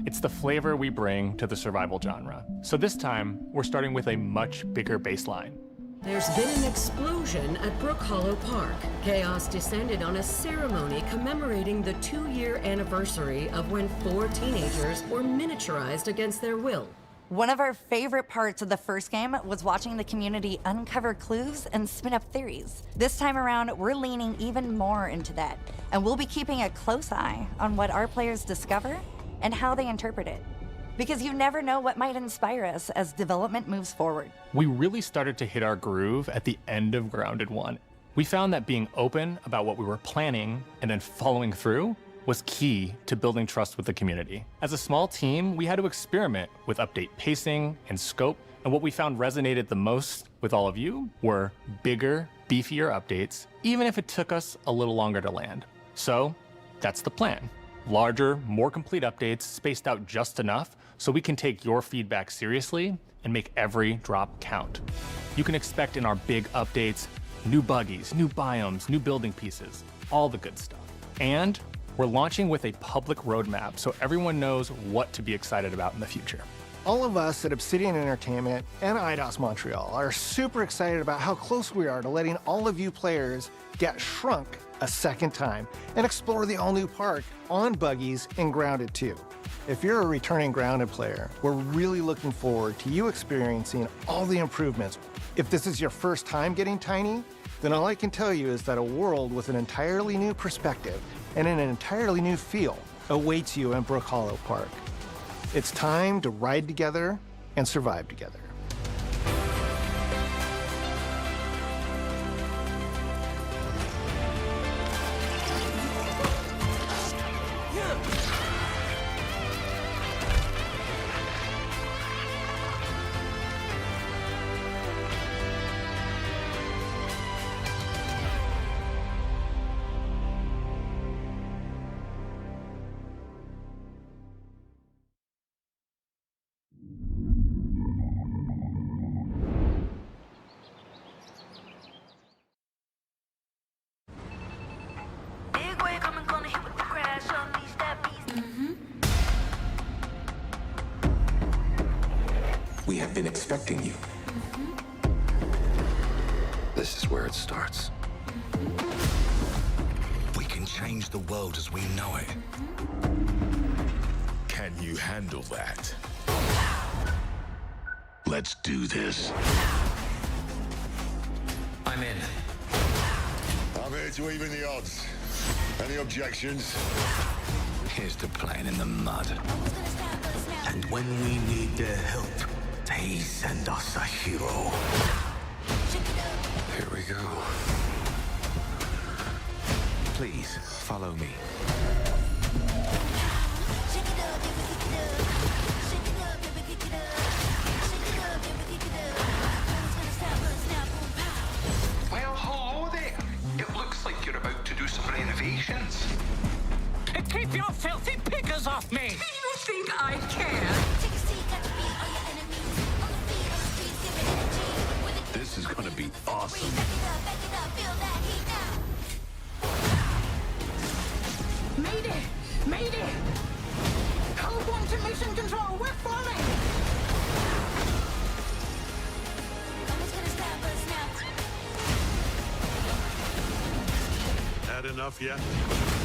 It's the flavor we bring to the survival genre. So this time, we're starting with a much bigger baseline. There's been an explosion at Brook Hollow Park. Chaos descended on a ceremony commemorating the 2-year anniversary of when 4 teenagers were miniaturized against their will. One of our favorite parts of the first game was watching the community uncover clues and spin up theories. This time around, we're leaning even more into that, and we'll be keeping a close eye on what our players discover and how they interpret it. Because you never know what might inspire us as development moves forward. We really started to hit our groove at the end of Grounded 1. We found that being open about what we were planning and then following through was key to building trust with the community. As a small team, we had to experiment with update pacing and scope, and what we found resonated the most with all of you were bigger, beefier updates, even if it took us a little longer to land. So that's the plan. Larger, more complete updates spaced out just enough so we can take your feedback seriously and make every drop count. You can expect in our big updates, new buggies, new biomes, new building pieces, all the good stuff. And we're launching with a public roadmap so everyone knows what to be excited about in the future. All of us at Obsidian Entertainment and IDOS Montreal are super excited about how close we are to letting all of you players get shrunk a second time and explore the all-new park on buggies in Grounded 2. If you're a returning Grounded player, we're really looking forward to you experiencing all the improvements. If this is your first time getting tiny, then all I can tell you is that a world with an entirely new perspective and an entirely new feel awaits you in Brook Hollow Park. It's time to ride together and survive together. We have been expecting you. This is where it starts. We can change the world as we know it. Can you handle that? Let's do this. I'm in. I'm here to even the odds. Any objections? Here's to playing in the mud. And when we need their help, they send us a hero. Here we go. Please, follow me. Well, hello there. It looks like you're about to do some renovations. Keep your filthy pickers off me! Do you think I care? This is gonna be awesome. Mayday! Mayday! Code 1 to mission control, we're falling! enough yet?